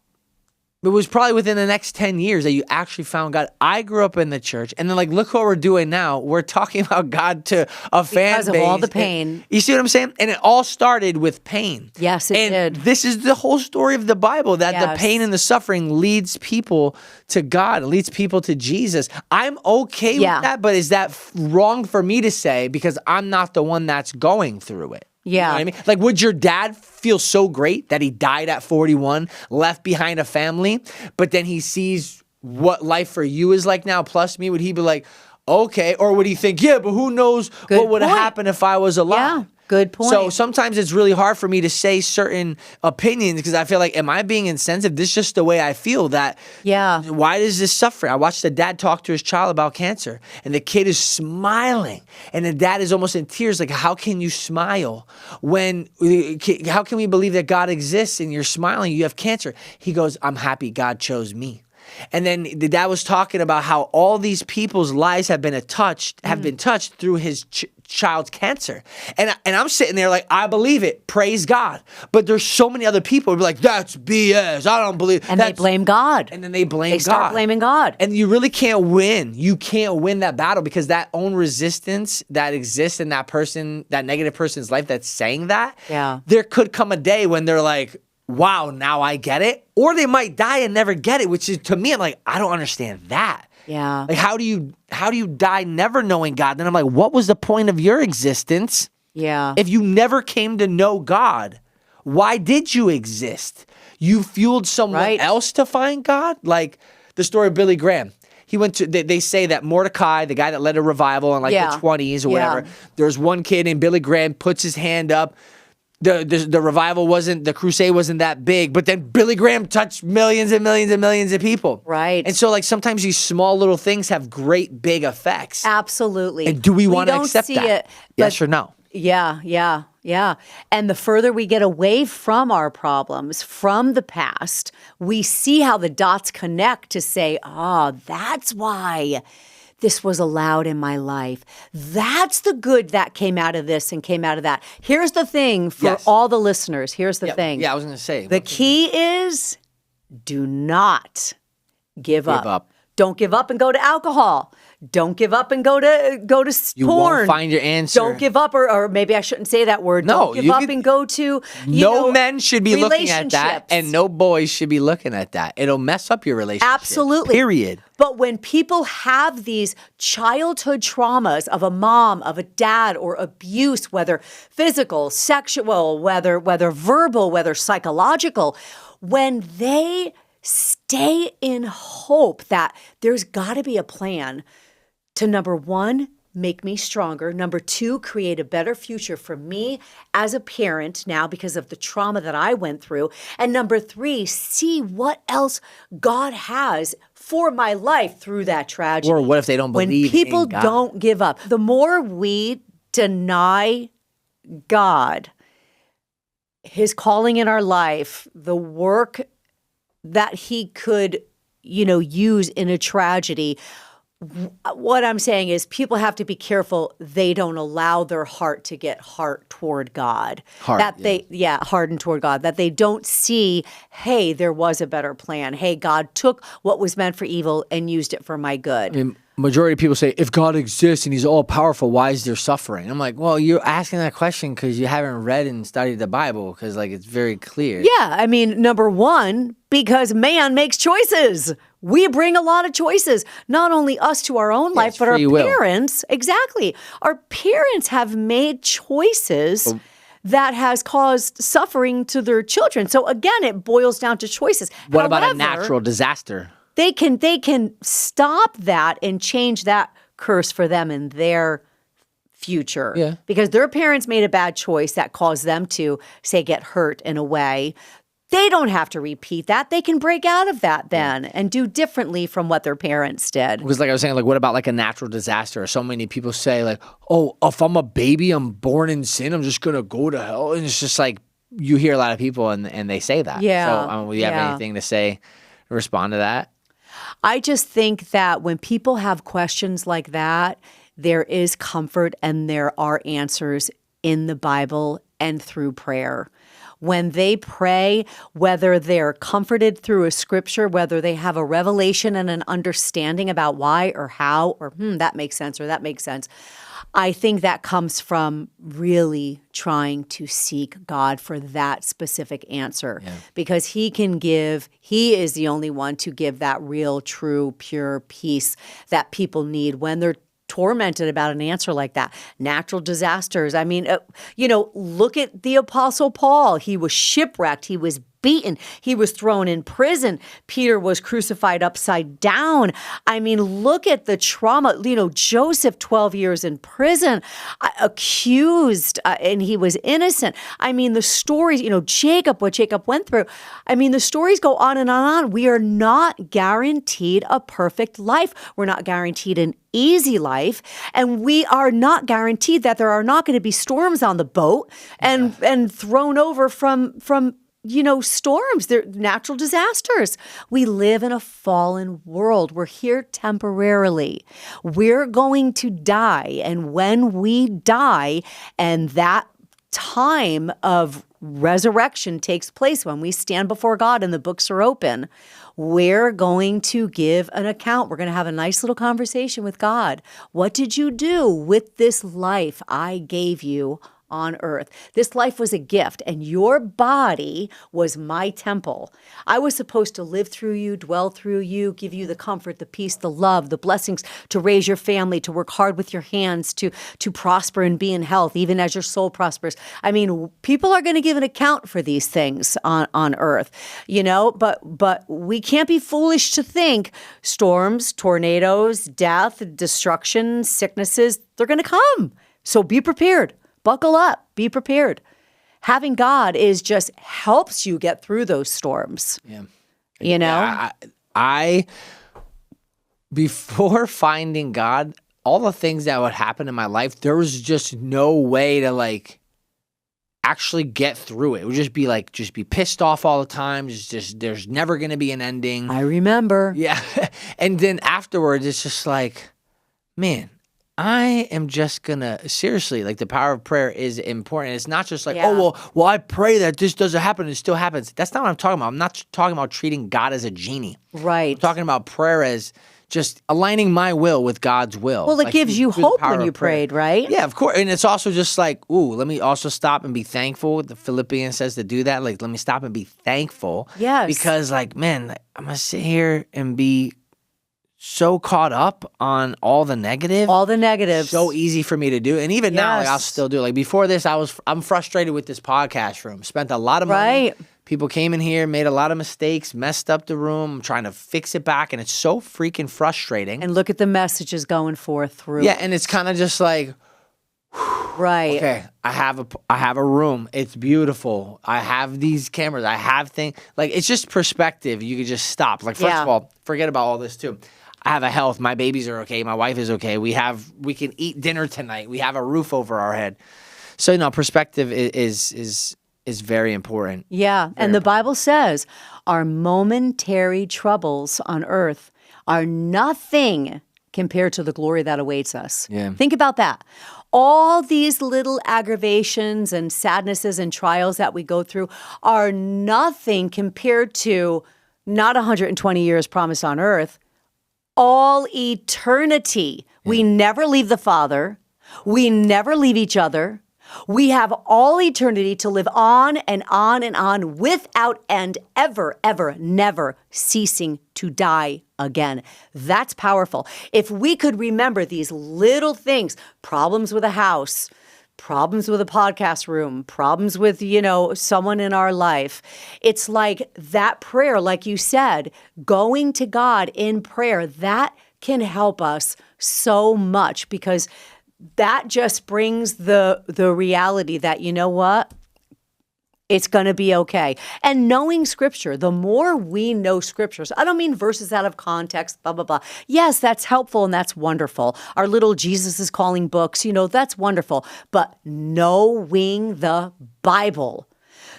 it was probably within the next 10 years that you actually found God. I grew up in the church, and then like, look what we're doing now. We're talking about God to a fan base. Because of all the pain. You see what I'm saying? And it all started with pain. Yes, it did. This is the whole story of the Bible, that the pain and the suffering leads people to God, leads people to Jesus. I'm okay with that, but is that wrong for me to say because I'm not the one that's going through it? Yeah. You know what I mean? Like, would your dad feel so great that he died at 41, left behind a family, but then he sees what life for you is like now, plus me? Would he be like, okay? Or would he think, yeah, but who knows what would have happened if I was alive? Yeah. Good point. So sometimes it's really hard for me to say certain opinions because I feel like, am I being insensitive? This is just the way I feel. That, why does this suffer? I watched the dad talk to his child about cancer, and the kid is smiling, and the dad is almost in tears. Like, how can you smile when? How can we believe that God exists and you're smiling? You have cancer. He goes, I'm happy God chose me. And then the dad was talking about how all these people's lives have been touched through his child's cancer. And I'm sitting there like, I believe it. Praise God. But there's so many other people who be like, that's BS. I don't believe. And they blame God. And then they blame God. They start blaming God. And you really can't win. You can't win that battle because that own resistance that exists in that person, that negative person's life that's saying that, there could come a day when they're like, wow, now I get it. Or they might die and never get it, which is, to me, I'm like, I don't understand that. Yeah. Like, how do you die never knowing God? Then I'm like, what was the point of your existence? Yeah. If you never came to know God, why did you exist? You fueled someone else to find God? Like the story of Billy Graham. He went to, they say that Mordecai, the guy that led a revival in like the 20s or whatever, there's one kid named Billy Graham puts his hand up. The revival the crusade wasn't that big, but then Billy Graham touched millions and millions and millions of people. Right. And so like sometimes these small little things have great big effects. Absolutely. And do we want to accept that? Yes or no? Yeah. And the further we get away from our problems, from the past, we see how the dots connect to say, that's why this was allowed in my life. That's the good that came out of this and came out of that. Here's the thing for all the listeners. Here's the thing. Yeah, I was going to say. The key is do not give up. Don't give up and go to alcohol. Don't give up and go to You porn. won't find your answer. Don't give up, or maybe I shouldn't say that word. No, don't give up and go to no men should be looking at that, relationships. and no boys should be looking at that. It'll mess up your relationship. Absolutely. Period. But when people have these childhood traumas of a mom, of a dad, or abuse, whether physical, sexual, whether verbal, whether psychological, when they stay in hope that there's got to be a plan to, number one, make me stronger. Number two, create a better future for me as a parent now because of the trauma that I went through. And number three, see what else God has for my life through that tragedy. Or what if they don't believe when people in God? don't give up? The more we deny God, his calling in our life, the work that he could, use in a tragedy. What I'm saying is people have to be careful they don't allow their heart to get hard toward God. Hardened toward God. That they don't see, hey, there was a better plan. Hey, God took what was meant for evil and used it for my good. I mean, majority of people say, if God exists and he's all powerful, why is there suffering? I'm like, well, you're asking that question because you haven't read and studied the Bible because it's very clear. Yeah, I mean, number one, because man makes choices. We bring a lot of choices, not only us to our own life, but our parents. Exactly. Our parents have made choices that has caused suffering to their children. So again, it boils down to choices. What about a natural disaster? They can stop that and change that curse for them in their future. Yeah. Because their parents made a bad choice that caused them to, say, get hurt in a way. They don't have to repeat that. They can break out of that then and do differently from what their parents did. Because like I was saying, what about a natural disaster? So many people say oh, if I'm a baby, I'm born in sin, I'm just going to go to hell. And it's just you hear a lot of people and they say that. Yeah. So will you have anything to say, respond to that? I just think that when people have questions like that, there is comfort and there are answers in the Bible and through prayer. When they pray, whether they're comforted through a scripture, whether they have a revelation and an understanding about why or how, or that makes sense or that makes sense, I think that comes from really trying to seek God for that specific answer because he is the only one to give that real, true, pure peace that people need when they're tormented about an answer like that. Natural disasters. I mean, look at the Apostle Paul. He was shipwrecked. He was beaten. He was thrown in prison. Peter was crucified upside down. I mean, look at the trauma. Joseph, 12 years in prison, accused, and he was innocent. I mean, the stories, Jacob, what Jacob went through. I mean, the stories go on and on and on. We are not guaranteed a perfect life. We're not guaranteed an easy life. And we are not guaranteed that there are not going to be storms on the boat and thrown over from storms. They're natural disasters. We live in a fallen world. We're here temporarily. We're going to die. And when we die and that time of resurrection takes place, when we stand before God and the books are open, we're going to give an account. We're going to have a nice little conversation with God. What did you do with this life I gave you on earth? This life was a gift, and your body was my temple. I was supposed to live through you, dwell through you, give you the comfort, the peace, the love, the blessings, to raise your family, to work hard with your hands, to prosper and be in health, even as your soul prospers. I mean, people are going to give an account for these things on earth, but we can't be foolish to think storms, tornadoes, death, destruction, sicknesses, they're going to come. So be prepared. Buckle up, be prepared. Having God just helps you get through those storms. Yeah. I before finding God, all the things that would happen in my life, there was just no way to actually get through it. It would just be pissed off all the time. There's never going to be an ending. I remember. Yeah. And then afterwards, it's just man, I am just gonna seriously, the power of prayer is important. It's not just well, I pray that this doesn't happen. It still happens. That's not what I'm talking about. I'm not talking about treating God as a genie. Right. I'm talking about prayer as just aligning my will with God's will. Well, it gives you hope when you prayed, right? Yeah, of course. And it's also just like, let me also stop and be thankful. The Philippians says to do that. Like, let me stop and be thankful. Yes. Because, like, man, I'm going to sit here and be so caught up on all the negative. All the negatives. So easy for me to do. And even now, like, I'll still do it. Like, before this, I'm frustrated with this podcast room. Spent a lot of money. Right. People came in here, made a lot of mistakes, messed up the room. I'm trying to fix it back, and it's so freaking frustrating. And look at the messages going forth through. Yeah, and it's kind of just like, right. Okay, I have a room. It's beautiful. I have these cameras. I have things. Like, it's just perspective. You could just stop. Like, first of all, forget about all this too. I have a health. My babies are okay. My wife is okay. We can eat dinner tonight. We have a roof over our head. So, perspective is very important. Yeah. Very and the important. Bible says our momentary troubles on earth are nothing compared to the glory that awaits us. Yeah. Think about that. All these little aggravations and sadnesses and trials that we go through are nothing compared to not 120 years promised on earth, all eternity. Yeah. We never leave the Father. We never leave each other. We have all eternity to live on and on and on without end, ever, ever, never ceasing to die again. That's powerful. If we could remember these little things, problems with a house, problems with a podcast room, problems with, someone in our life, it's like that prayer, like you said, going to God in prayer, that can help us so much because that just brings the reality that, you know what? It's going to be okay. And knowing Scripture, the more we know Scriptures, I don't mean verses out of context, blah, blah, blah. Yes, that's helpful and that's wonderful. Our little Jesus is Calling books, that's wonderful. But knowing the Bible,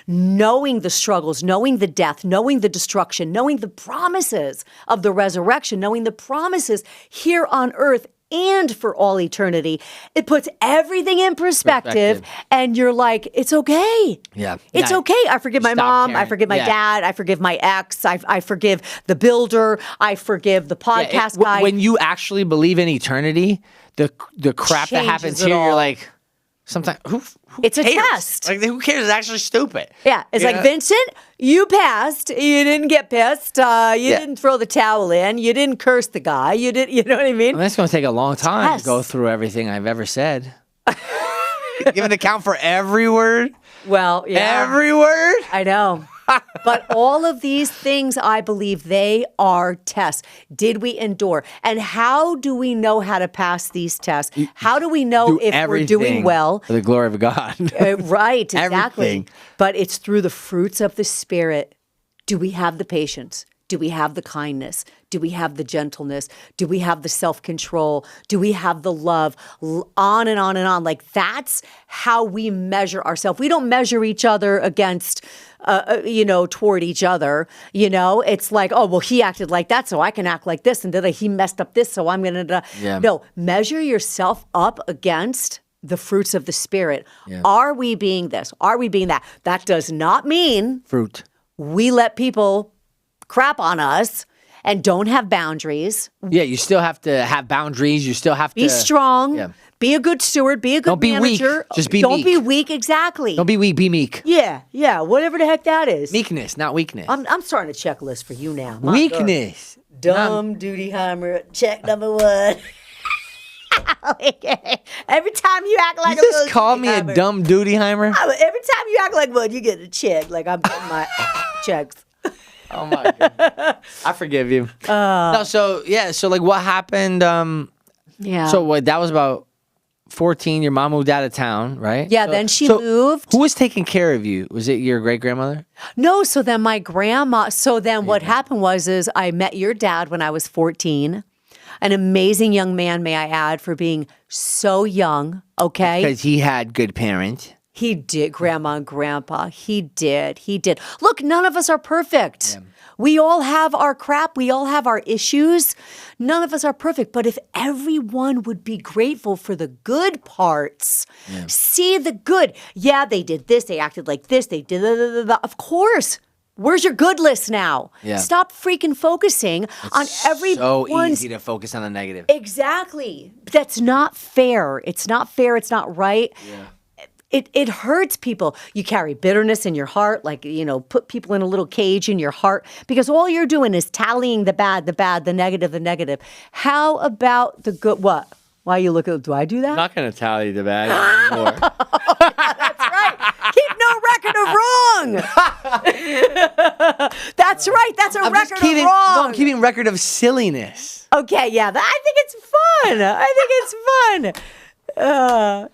knowing the struggles, knowing the death, knowing the destruction, knowing the promises of the resurrection, knowing the promises here on earth and for all eternity, it puts everything in perspective. And you're like, it's okay. Yeah. It's okay. I forgive my mom. caring. I forgive my dad. I forgive my ex. I forgive the builder. I forgive the podcast guy. When you actually believe in eternity, the crap that happens here, you're like, sometimes who it's cares? a test. Like, who cares? It's actually stupid. Yeah. It's like, Vincent, you passed. You didn't get pissed. You didn't throw the towel in. You didn't curse the guy. You didn't, you know what I mean? Well, that's going to take a long time to go through everything I've ever said. Give an account for every word. Well, yeah. Every word. I know. But all of these things, I believe they are tests. Did we endure? And how do we know how to pass these tests? How do we know if we're doing well? For the glory of God. Right, exactly. Everything. But it's through the fruits of the Spirit. Do we have the patience? Do we have the kindness? Do we have the gentleness? Do we have the self-control? Do we have the love? On and on and on. Like, that's how we measure ourselves. We don't measure each other against, toward each other. It's like, oh, well, he acted like that, so I can act like this. And he messed up this, so I'm going to. Yeah. No, measure yourself up against the fruits of the Spirit. Yeah. Are we being this? Are we being that? That does not mean fruit. We let people crap on us and don't have boundaries. Yeah, you still have to have boundaries. You still have to be strong. Yeah. Be a good steward. Be a good manager. Weak. Just be Don't meek. be weak. Exactly. Don't be weak. Be meek. Yeah. Whatever the heck that is. Meekness, not weakness. I'm starting a checklist for you now. Weakness. Dumb Dutyheimer. Check number 1. Every time you act like you just call me a dumb Dutyheimer? Every time you act like one, you get a check. Like I'm getting my checks. Oh my God. I forgive you. So like what happened? So what, that was about 14. Your mom moved out of town, right? Yeah, then she moved. Who was taking care of you? Was it your great-grandmother? No, so then my grandma, what happened was I met your dad when I was 14. An amazing young man, may I add, for being so young, okay? Because he had good parents. He did, Grandma and Grandpa. He did. Look, none of us are perfect. Yeah. We all have our crap. We all have our issues. None of us are perfect. But if everyone would be grateful for the good parts, see the good. Yeah, they did this. They acted like this. They did that. Of course, Where's your good list now? Yeah. Stop freaking focusing on everyone's... So easy to focus on the negative. Exactly. That's not fair. It's not fair. It's not right. Yeah. It hurts people. You carry bitterness in your heart, like, put people in a little cage in your heart, because all you're doing is tallying the bad, the negative, the negative. How about the good? What? Why you look at? Do I do that? I'm not going to tally the bad anymore. That's right. Keep no record of wrong. That's right. That's a record of wrong. No, I'm keeping record of silliness. Okay, yeah. I think it's fun.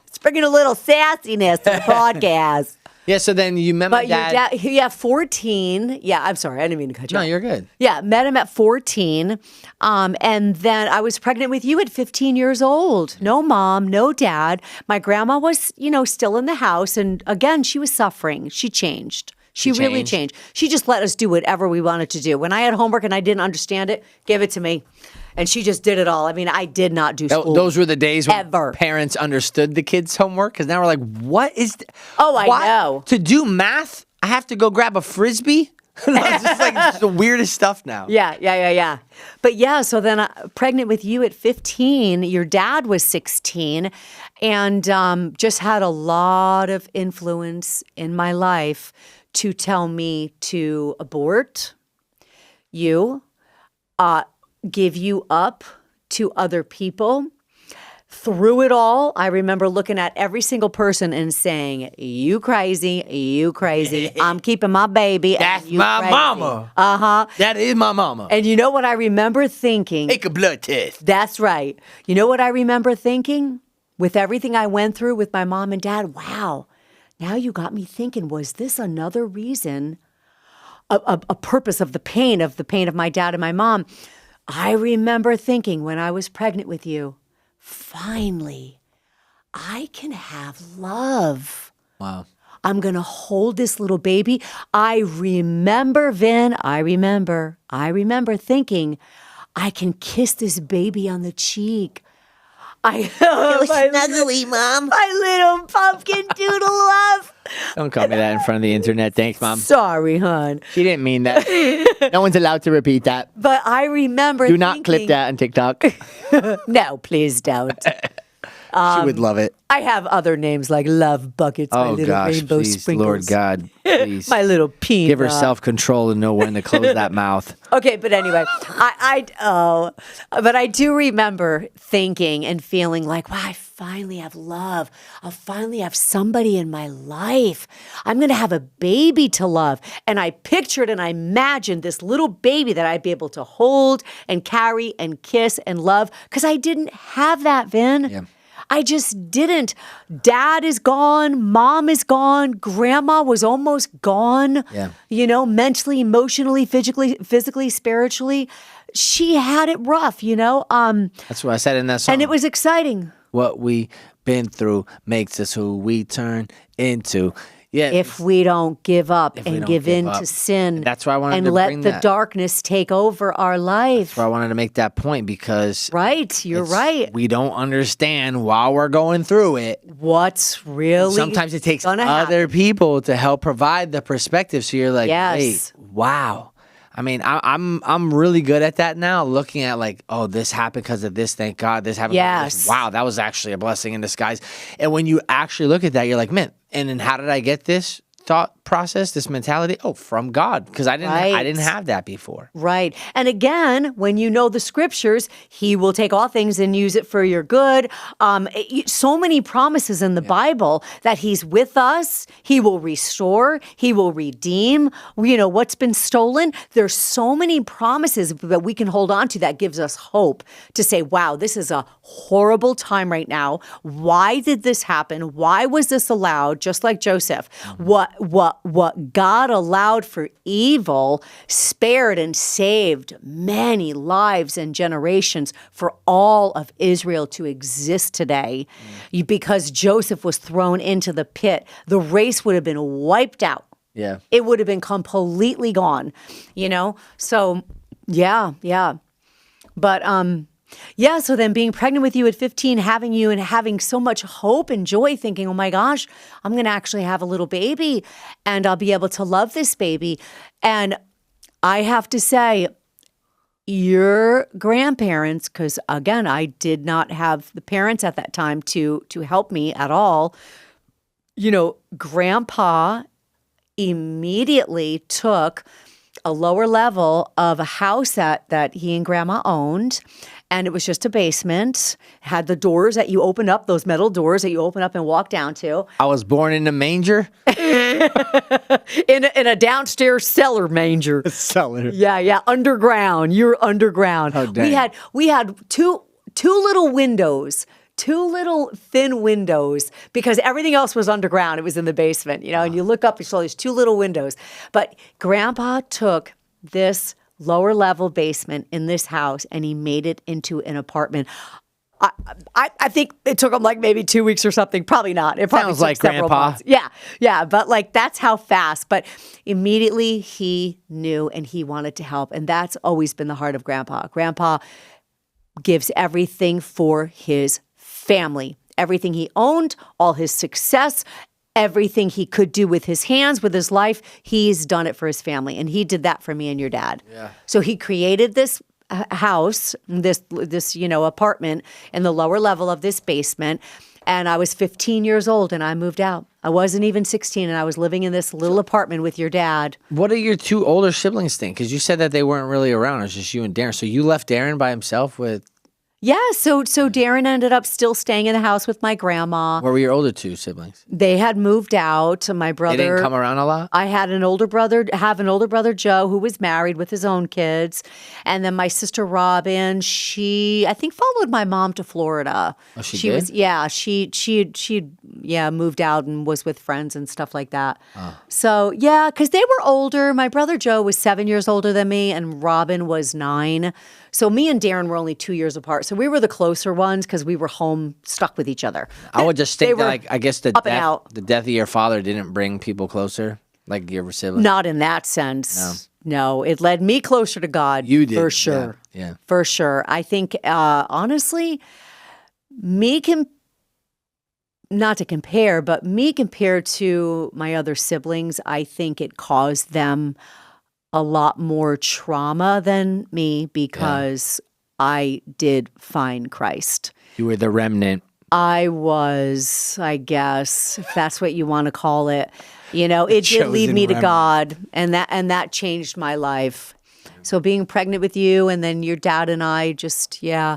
It's bringing a little sassiness to the podcast. Yeah, so then you met my dad. 14. Yeah, I'm sorry. I didn't mean to cut you off. No, you're good. Yeah, met him at 14. And then I was pregnant with you at 15 years old. No mom, no dad. My grandma was, still in the house. And again, she was suffering. She changed. She really changed. She just let us do whatever we wanted to do. When I had homework and I didn't understand it, give it to me. And she just did it all. I mean, I did not do school. Those were the days when ever. Parents understood the kids' homework, because now we're like, what is... I know. To do math, I have to go grab a Frisbee? It's just it's the weirdest stuff now. Yeah. But yeah, so then pregnant with you at 15, your dad was 16, and just had a lot of influence in my life to tell me to abort you, give you up to other people. Through it all, I remember looking at every single person and saying, you crazy. I'm keeping my baby. That's and you my crazy. mama. Uh-huh. That is my mama. And you know what I remember thinking? Take a blood test. That's right. You know what I remember thinking? With everything I went through with my mom and dad, wow, now you got me thinking, was this another reason, a purpose of the pain of my dad and my mom? I remember thinking when I was pregnant with you, finally, I can have love. Wow. I'm going to hold this little baby. I remember, Vin, I remember thinking, I can kiss this baby on the cheek. Snuggly, Mom. My little pumpkin doodle love. Don't call me that in front of the internet. Thanks, Mom. Sorry, hon. She didn't mean that. No one's allowed to repeat that. But I remember Do not clip that on TikTok. No, please don't. She would love it. I have other names like Love Buckets, my little rainbow please, sprinkles. Lord God, please. My little peanut. Give her self-control and know when to close that mouth. Okay, but anyway, but I do remember thinking and feeling like, wow, I finally have love. I'll finally have somebody in my life. I'm going to have a baby to love. And I pictured and I imagined this little baby that I'd be able to hold and carry and kiss and love, because I didn't have that, Vin. Yeah. I just didn't. Dad is gone. Mom is gone. Grandma was almost gone. Yeah. Mentally, emotionally, physically, spiritually. She had it rough, That's what I said in that song. And it was exciting. What we been through makes us who we turn into. Yeah. If we don't give up and give in to sin, and that's why I wanted and to let bring the that. darkness take over our life. That's why I wanted to make that point, because Right, you're right. we don't understand while we're going through it. What's really Sometimes it takes gonna other happen. people to help provide the perspective. So you're like, Yes. wait, wow. I mean, I'm really good at that now, looking at like, oh, this happened because of this. Thank God this happened. Because of this. Yes. Wow, that was actually a blessing in disguise. And when you actually look at that, you're like, man, and then how did I get this thought process, this mentality? Oh, from God, because I didn't have that before. Right. And again, when you know the scriptures, he will take all things and use it for your good. So many promises in the Bible that he's with us. He will restore. He will redeem, what's been stolen. There's so many promises that we can hold on to that gives us hope to say, wow, this is a horrible time right now. Why did this happen? Why was this allowed? Just like Joseph, what God allowed for evil spared and saved many lives and generations for all of Israel to exist today. Because Joseph was thrown into the pit, the race would have been wiped out. Yeah. It would have been completely gone, So, yeah. But Yeah, so then being pregnant with you at 15, having you and having so much hope and joy, thinking, oh my gosh, I'm going to actually have a little baby and I'll be able to love this baby. And I have to say, your grandparents, because again, I did not have the parents at that time to help me at all. Grandpa immediately took a lower level of a house that he and grandma owned. And it was just a basement, had the doors that you open up, those metal doors that you open up and walk down to. I was born in a manger? in a downstairs cellar manger. Cellar. Yeah, underground. You're underground. Oh, dang. We had two little windows. Two little thin windows because everything else was underground. It was in the basement, and you look up, you saw these two little windows. But Grandpa took this lower level basement in this house and he made it into an apartment. I think it took him like maybe 2 weeks or something. Probably not. It probably sounds like several Grandpa. months. Yeah. But like that's how fast. But immediately he knew and he wanted to help. And that's always been the heart of Grandpa. Grandpa gives everything for his family, everything he owned, all his success, everything he could do with his hands, with his life, he's done it for his family. And he did that for me and your dad. Yeah. So he created this house, this apartment in the lower level of this basement. And I was 15 years old and I moved out. I wasn't even 16 and I was living in this little apartment with your dad. What do your two older siblings think? Because you said that they weren't really around. It was just you and Darren. So you left Darren by himself with... Yeah, so Darren ended up still staying in the house with my grandma. Where were your older two siblings? They had moved out. My brother... They didn't come around a lot? I had an older brother, Joe, who was married with his own kids. And then my sister Robin, she, I think, followed my mom to Florida. Oh, she did? She moved out and was with friends and stuff like that. Oh. So, yeah, because they were older. My brother Joe was 7 years older than me and Robin was 9. So me and Darren were only 2 years apart. So we were the closer ones because we were home stuck with each other. I would just think that, like, I guess the death of your father didn't bring people closer, like your siblings. Not in that sense. No, it led me closer to God. You did. For sure. Yeah. For sure. I think, honestly, not to compare, but me compared to my other siblings, I think it caused them a lot more trauma than me because I did find Christ. You were the remnant. I was, I guess, if that's what you want to call it. It did lead me to God, and that changed my life. So being pregnant with you and then your dad and I just, going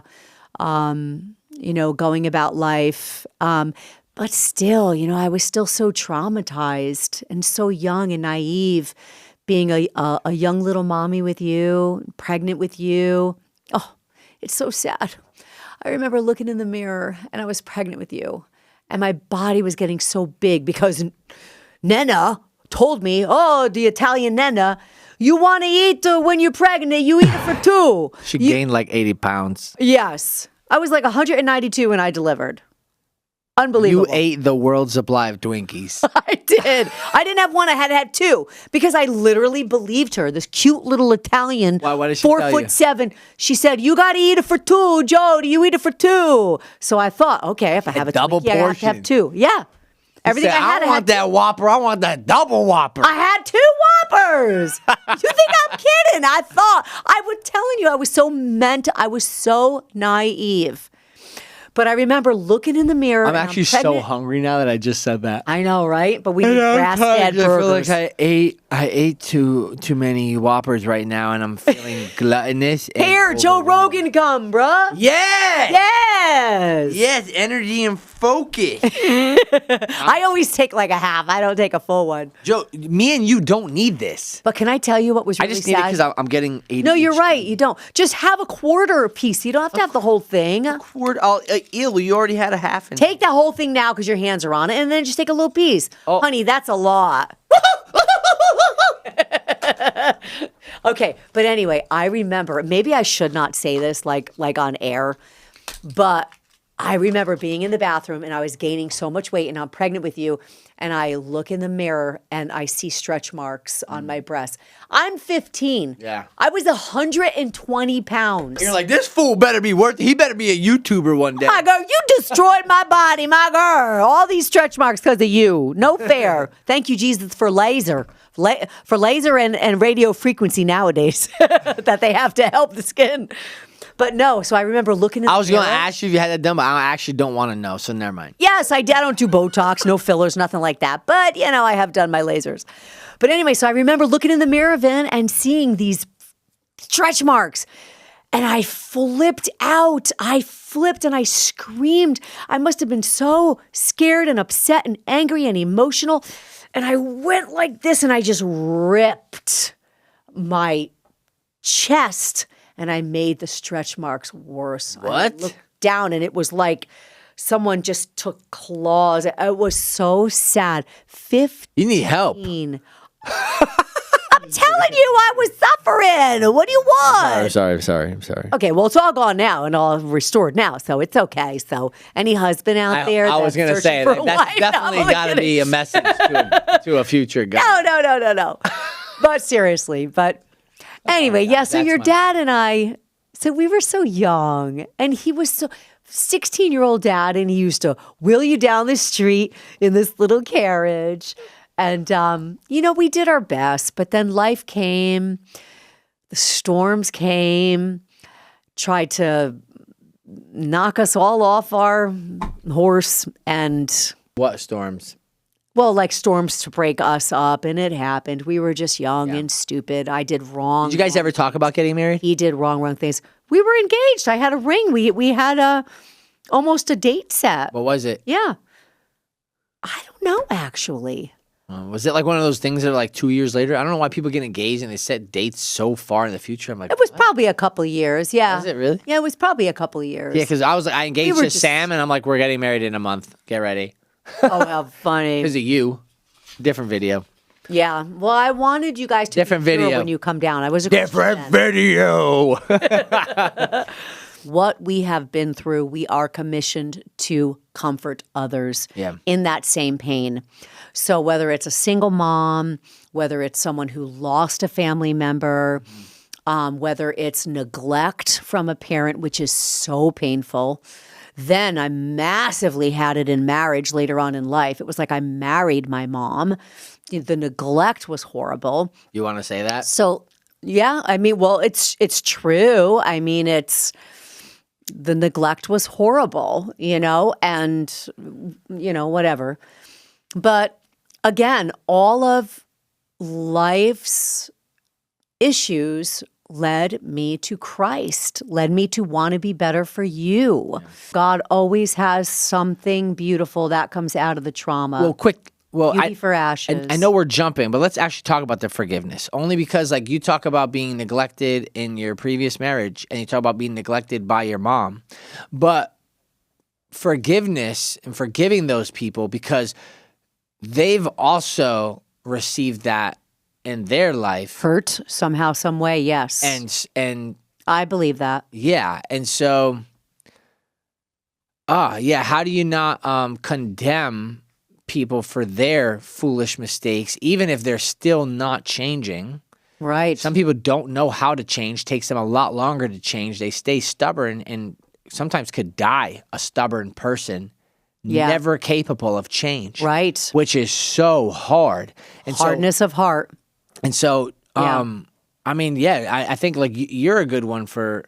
about life. But still, I was still so traumatized and so young and naive. Being a young little mommy with you, pregnant with you. Oh, it's so sad. I remember looking in the mirror and I was pregnant with you. And my body was getting so big because Nena told me, the Italian Nena, you want to eat when you're pregnant, you eat it for two. She gained like 80 pounds. Yes. I was like 192 when I delivered. Unbelievable. You ate the world's supply of Twinkies. I did. I didn't have one. I had two because I literally believed her. This cute little Italian, why did she tell you? 4'7". She said, "You got to eat it for two, Jodie. You eat it for two." So I thought, okay, if I have a double Twinkie, I have to have two. Yeah. Everything said, I had. I want that Whopper. I want that double Whopper. I had 2 Whoppers. You think I'm kidding? I was telling you, I was so naive. But I remember looking in the mirror. I'm actually so hungry now that I just said that. I know, right? But we need grass-fed burgers. I feel like I ate too many Whoppers right now, and I'm feeling gluttonous. Here, Joe Rogan, come, bruh. Yeah. Yes, energy and focus. I always take like a half. I don't take a full one. Joe, me and you don't need this. But can I tell you what was really sad? I just need it because I'm getting 80. No, you're right. You don't. Just have a quarter piece. You don't have to have the whole thing. A quarter. You already had a half. Take that whole thing now because your hands are on it, and then just take a little piece. Oh. Honey, that's a lot. Okay, but anyway, I remember, maybe I should not say this like on air, but I remember being in the bathroom and I was gaining so much weight and I'm pregnant with you. And I look in the mirror and I see stretch marks on my breast. I'm 15. Yeah. I was 120 pounds. You're like, this fool better be worth it. He better be a YouTuber one day. My girl, you destroyed my body, my girl. All these stretch marks because of you. No fair. Thank you, Jesus, for laser. For laser and radio frequency nowadays that they have to help the skin. But no, so I remember looking at the I was going to mirror. ask you if you had that done, but I actually don't want to know, so never mind. Yes, I don't do Botox, no fillers, nothing like that. But, I have done my lasers. But anyway, so I remember looking in the mirror, Vin, and seeing these stretch marks. And I flipped out. I flipped and I screamed. I must have been so scared and upset and angry and emotional. And I went like this and I just ripped my chest. And I made the stretch marks worse. What? I looked down and it was like someone just took claws. It was so sad. 15. You need help. I'm telling you, I was suffering. What do you want? I'm sorry. Okay, well, it's all gone now and all restored now, so it's okay. So any husband out there I was going to say, that's definitely got to be a message to a future guy. No. But seriously, anyway, so your dad and I, so we were so young, and he was so 16-year-old dad, and he used to wheel you down the street in this little carriage. And, we did our best, but then life came, the storms came, tried to knock us all off our horse, and... What storms? Well, like storms to break us up, and it happened. We were just young and stupid. I did wrong. Did you guys ever talk about getting married? He did wrong things. We were engaged. I had a ring. We had almost a date set. What was it? Yeah. I don't know, actually. Was it like one of those things that are like 2 years later? I don't know why people get engaged and they set dates so far in the future. I'm like, It was probably a couple of years, yeah. Was it really? Yeah, it was probably a couple of years. Yeah, because I engaged to Sam, and I'm like, we're getting married in a month. Get ready. Oh, how funny. Because of you. Different video. Yeah. Well, I wanted you guys to Different be pure video. when you come down. I was a Different Christian. video. What we have been through, we are commissioned to comfort others in that same pain. So whether it's a single mom, whether it's someone who lost a family member, whether it's neglect from a parent, which is so painful. Then I massively had it in marriage later on in life. It was like I married my mom. The neglect was horrible. You want to say that? So, yeah, I mean, well, it's true. I mean, the neglect was horrible, and, whatever. But again, all of life's issues led me to Christ, led me to want to be better for you. Yeah. God always has something beautiful that comes out of the trauma. Beauty for ashes. I know we're jumping, but let's actually talk about the forgiveness. Only because, like, you talk about being neglected in your previous marriage, and you talk about being neglected by your mom. But forgiveness and forgiving those people, because they've also received that in their life. Hurt somehow, some way, yes. And I believe that. Yeah. And so, how do you not condemn people for their foolish mistakes, even if they're still not changing? Right. Some people don't know how to change. Takes them a lot longer to change. They stay stubborn and sometimes could die a stubborn person. Yeah. Never capable of change. Right. Which is so hard. And hardness of heart. And so, I think like you're a good one for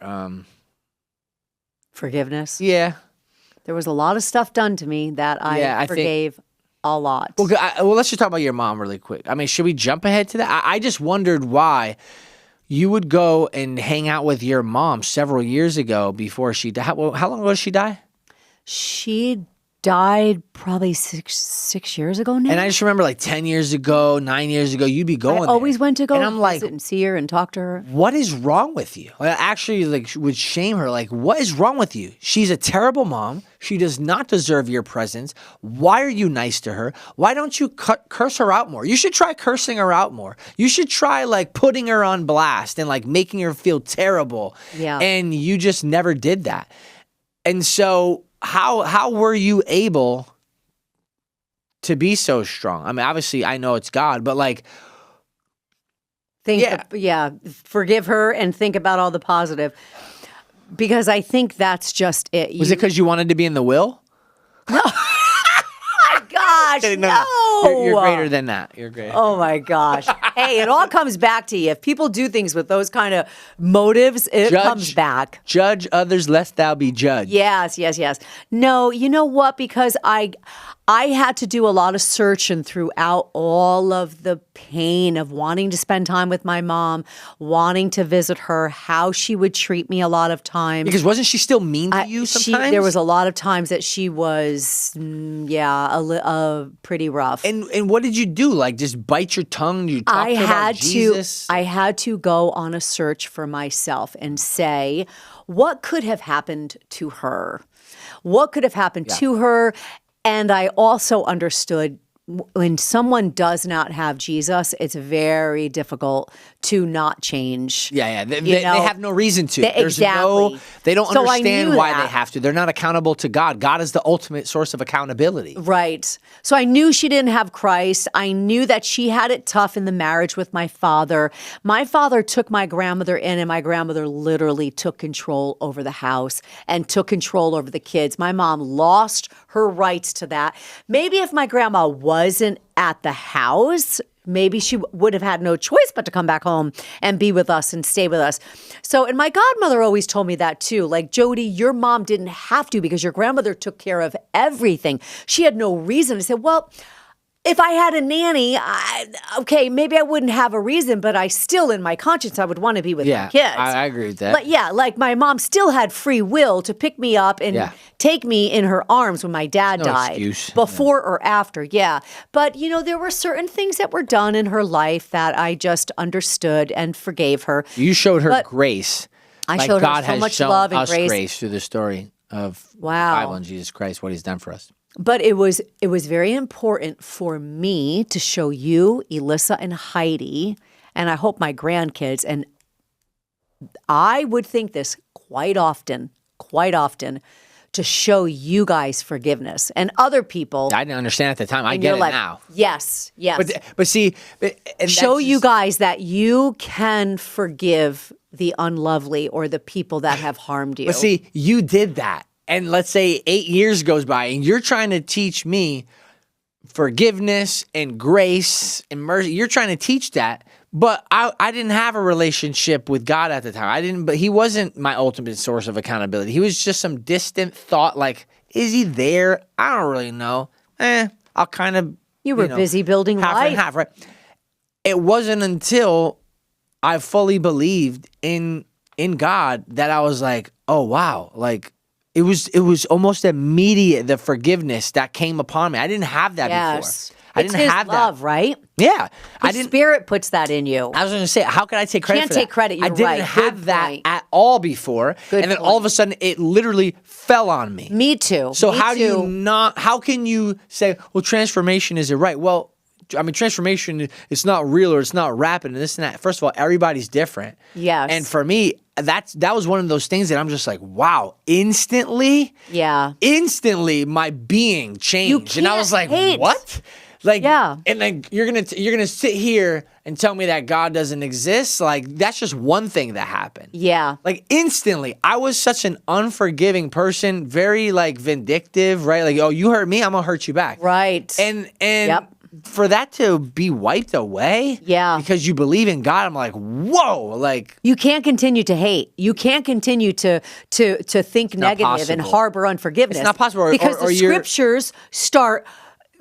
forgiveness. Yeah. There was a lot of stuff done to me that I forgave a lot. Well, let's just talk about your mom really quick. I mean, should we jump ahead to that? I just wondered why you would go and hang out with your mom several years ago before she died. How long ago did she die? She died probably six years ago now. And I just remember like 10 years ago, 9 years ago, you'd be going I always went to go and I'm like, visit and see her and talk to her. What is wrong with you? I actually would shame her. Like, what is wrong with you? She's a terrible mom. She does not deserve your presence. Why are you nice to her? Why don't you curse her out more? You should try cursing her out more. You should try like putting her on blast and like making her feel terrible. Yeah. And you just never did that. And so how were you able to be so strong? I mean, obviously, I know it's God, but like, forgive her and think about all the positive. Because I think that's just it. Was it because you wanted to be in the will? No. Oh my gosh, no. You're greater than that. You're great. Oh my gosh. Hey, it all comes back to you. If people do things with those kind of motives, it comes back. Judge others lest thou be judged. Yes. No, you know what? Because I had to do a lot of searching throughout all of the pain of wanting to spend time with my mom, wanting to visit her, how she would treat me a lot of times. Because wasn't she still mean to you sometimes? There was a lot of times that she was, pretty rough. And what did you do? Like just bite your tongue? You talk about Jesus? I had to go on a search for myself and say, what could have happened to her? What could have happened to her? And I also understood when someone does not have Jesus, it's very difficult to not change. Yeah. They have no reason to. Exactly. They don't understand why they have to. They're not accountable to God. God is the ultimate source of accountability. Right. So I knew she didn't have Christ. I knew that she had it tough in the marriage with my father. My father took my grandmother in, and my grandmother literally took control over the house and took control over the kids. My mom lost her rights to that. Maybe if my grandma wasn't at the house, maybe she would have had no choice but to come back home and be with us and stay with us. So, and my godmother always told me that too. Like, Jodie, your mom didn't have to because your grandmother took care of everything. She had no reason. I said, well, if I had a nanny, maybe I wouldn't have a reason, but I still, in my conscience, I would want to be with my kids. I agree with that. But like my mom still had free will to pick me up and take me in her arms when my dad died. Excuse. Before or after, But, there were certain things that were done in her life that I just understood and forgave her. You showed her grace. I showed her so much love and grace through the story of the Bible and Jesus Christ, what he's done for us. But it was very important for me to show you, Elissa and Heidi, and I hope my grandkids, and I would think this quite often, to show you guys forgiveness and other people. I didn't understand at the time. I get it now. Yes. But see, show you guys that you can forgive the unlovely or the people that have harmed you. But see, you did that. And let's say 8 years goes by and you're trying to teach me forgiveness and grace and mercy. You're trying to teach that. But I didn't have a relationship with God at the time. But he wasn't my ultimate source of accountability. He was just some distant thought like, is he there? I don't really know. I'll kind of, You were busy building half life. and half, right? It wasn't until I fully believed in God that I was like, oh, wow. Like, it was almost immediate, the forgiveness that came upon me. I didn't have that before. I didn't have love, that. Right? Yeah. The Spirit puts that in you. I was going to say, how could I take credit for that? Can't take credit, you're I didn't right. have that at all before. And then all of a sudden, it literally fell on me. Me too. So how can you say, well, transformation isn't right? Well, I mean, transformation, it's not real or it's not rapid and this and that. First of all, everybody's different. Yes. And for me, that was one of those things that I'm just like, wow, instantly my being changed. And I was like, what? Like, and then you're gonna sit here and tell me that God doesn't exist? Like, that's just one thing that happened. Yeah. Like, instantly, I was such an unforgiving person, very, like, vindictive, right? Like, oh, you hurt me, I'm gonna hurt you back. Right. And for that to be wiped away because you believe in God, I'm like, whoa, like, you can't continue to hate. You can't continue to think negative and harbor unforgiveness. It's not possible. Because the scriptures start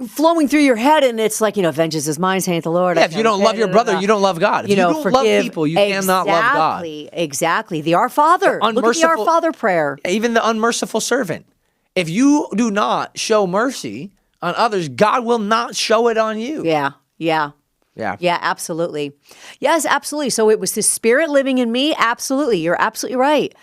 flowing through your head, and it's like, vengeance is mine, saith the Lord. Yeah, if you don't love your brother, you don't love God. If you don't love people, you cannot love God. Exactly. The Our Father. Look at the Our Father prayer. Even the unmerciful servant. If you do not show mercy on others, God will not show it on you. Yeah, absolutely. Yes, absolutely. So it was the Spirit living in me. Absolutely. You're absolutely right.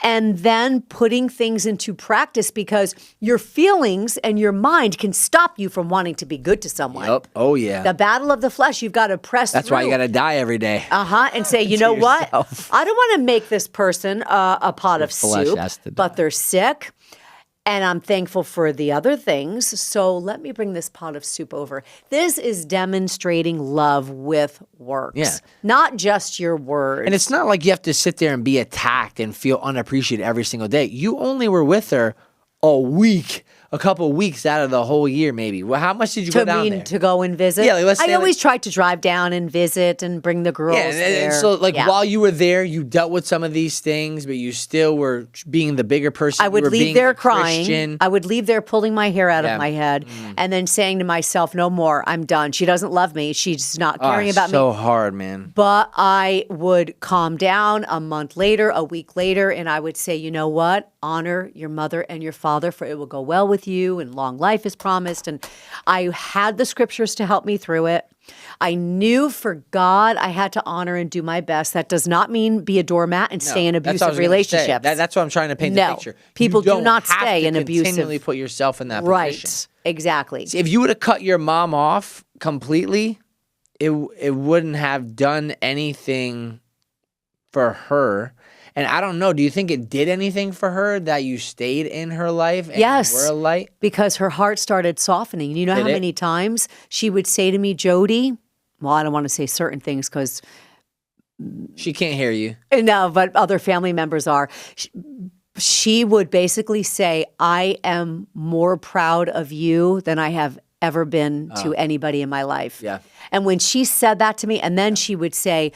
And then putting things into practice, because your feelings and your mind can stop you from wanting to be good to someone. Yep. Oh, yeah. The battle of the flesh, you've got to press That's through. why you got to die every day. And say, you know what? I don't want to make this person a pot of soup, but they're sick. And I'm thankful for the other things. So let me bring this pot of soup over. This is demonstrating love with works, not just your words. And it's not like you have to sit there and be attacked and feel unappreciated every single day. You only were with her a couple of weeks out of the whole year, maybe. Well, how much did you go down there? To go and visit? Yeah, like, let's say I always tried to drive down and visit and bring the girls there. And so, while you were there, you dealt with some of these things, but you still were being the bigger person. I would leave there crying. Christian. I would leave there pulling my hair out of my head and then saying to myself, no more, I'm done. She doesn't love me. She's not caring about me. So hard, man. But I would calm down a month later, a week later, and I would say, you know what? Honor your mother and your father, for it will go well with you, and long life is promised. And I had the scriptures to help me through it. I knew for God I had to honor and do my best. That does not mean be a doormat and stay in abusive relationships. That's what I'm trying to paint the picture. People do not stay in abusive. Continually put yourself in that position. Right, exactly. See, if you would have cut your mom off completely, it wouldn't have done anything for her. And I don't know, do you think it did anything for her that you stayed in her life and were a light? Because her heart started softening. You know how many times she would say to me, Jodie, well, I don't want to say certain things because she can't hear you. No, but other family members are. She would basically say, I am more proud of you than I have ever been to anybody in my life. Yeah. And when she said that to me, and then she would say,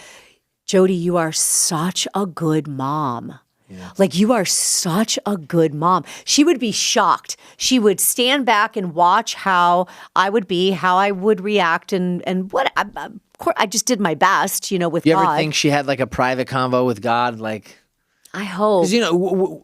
Jodie, you are such a good mom. Yeah. Like, you are such a good mom. She would be shocked. She would stand back and watch how I would be, how I would react, and what. Of course, I just did my best, with God. You ever think she had like a private convo with God, like? I hope. Because,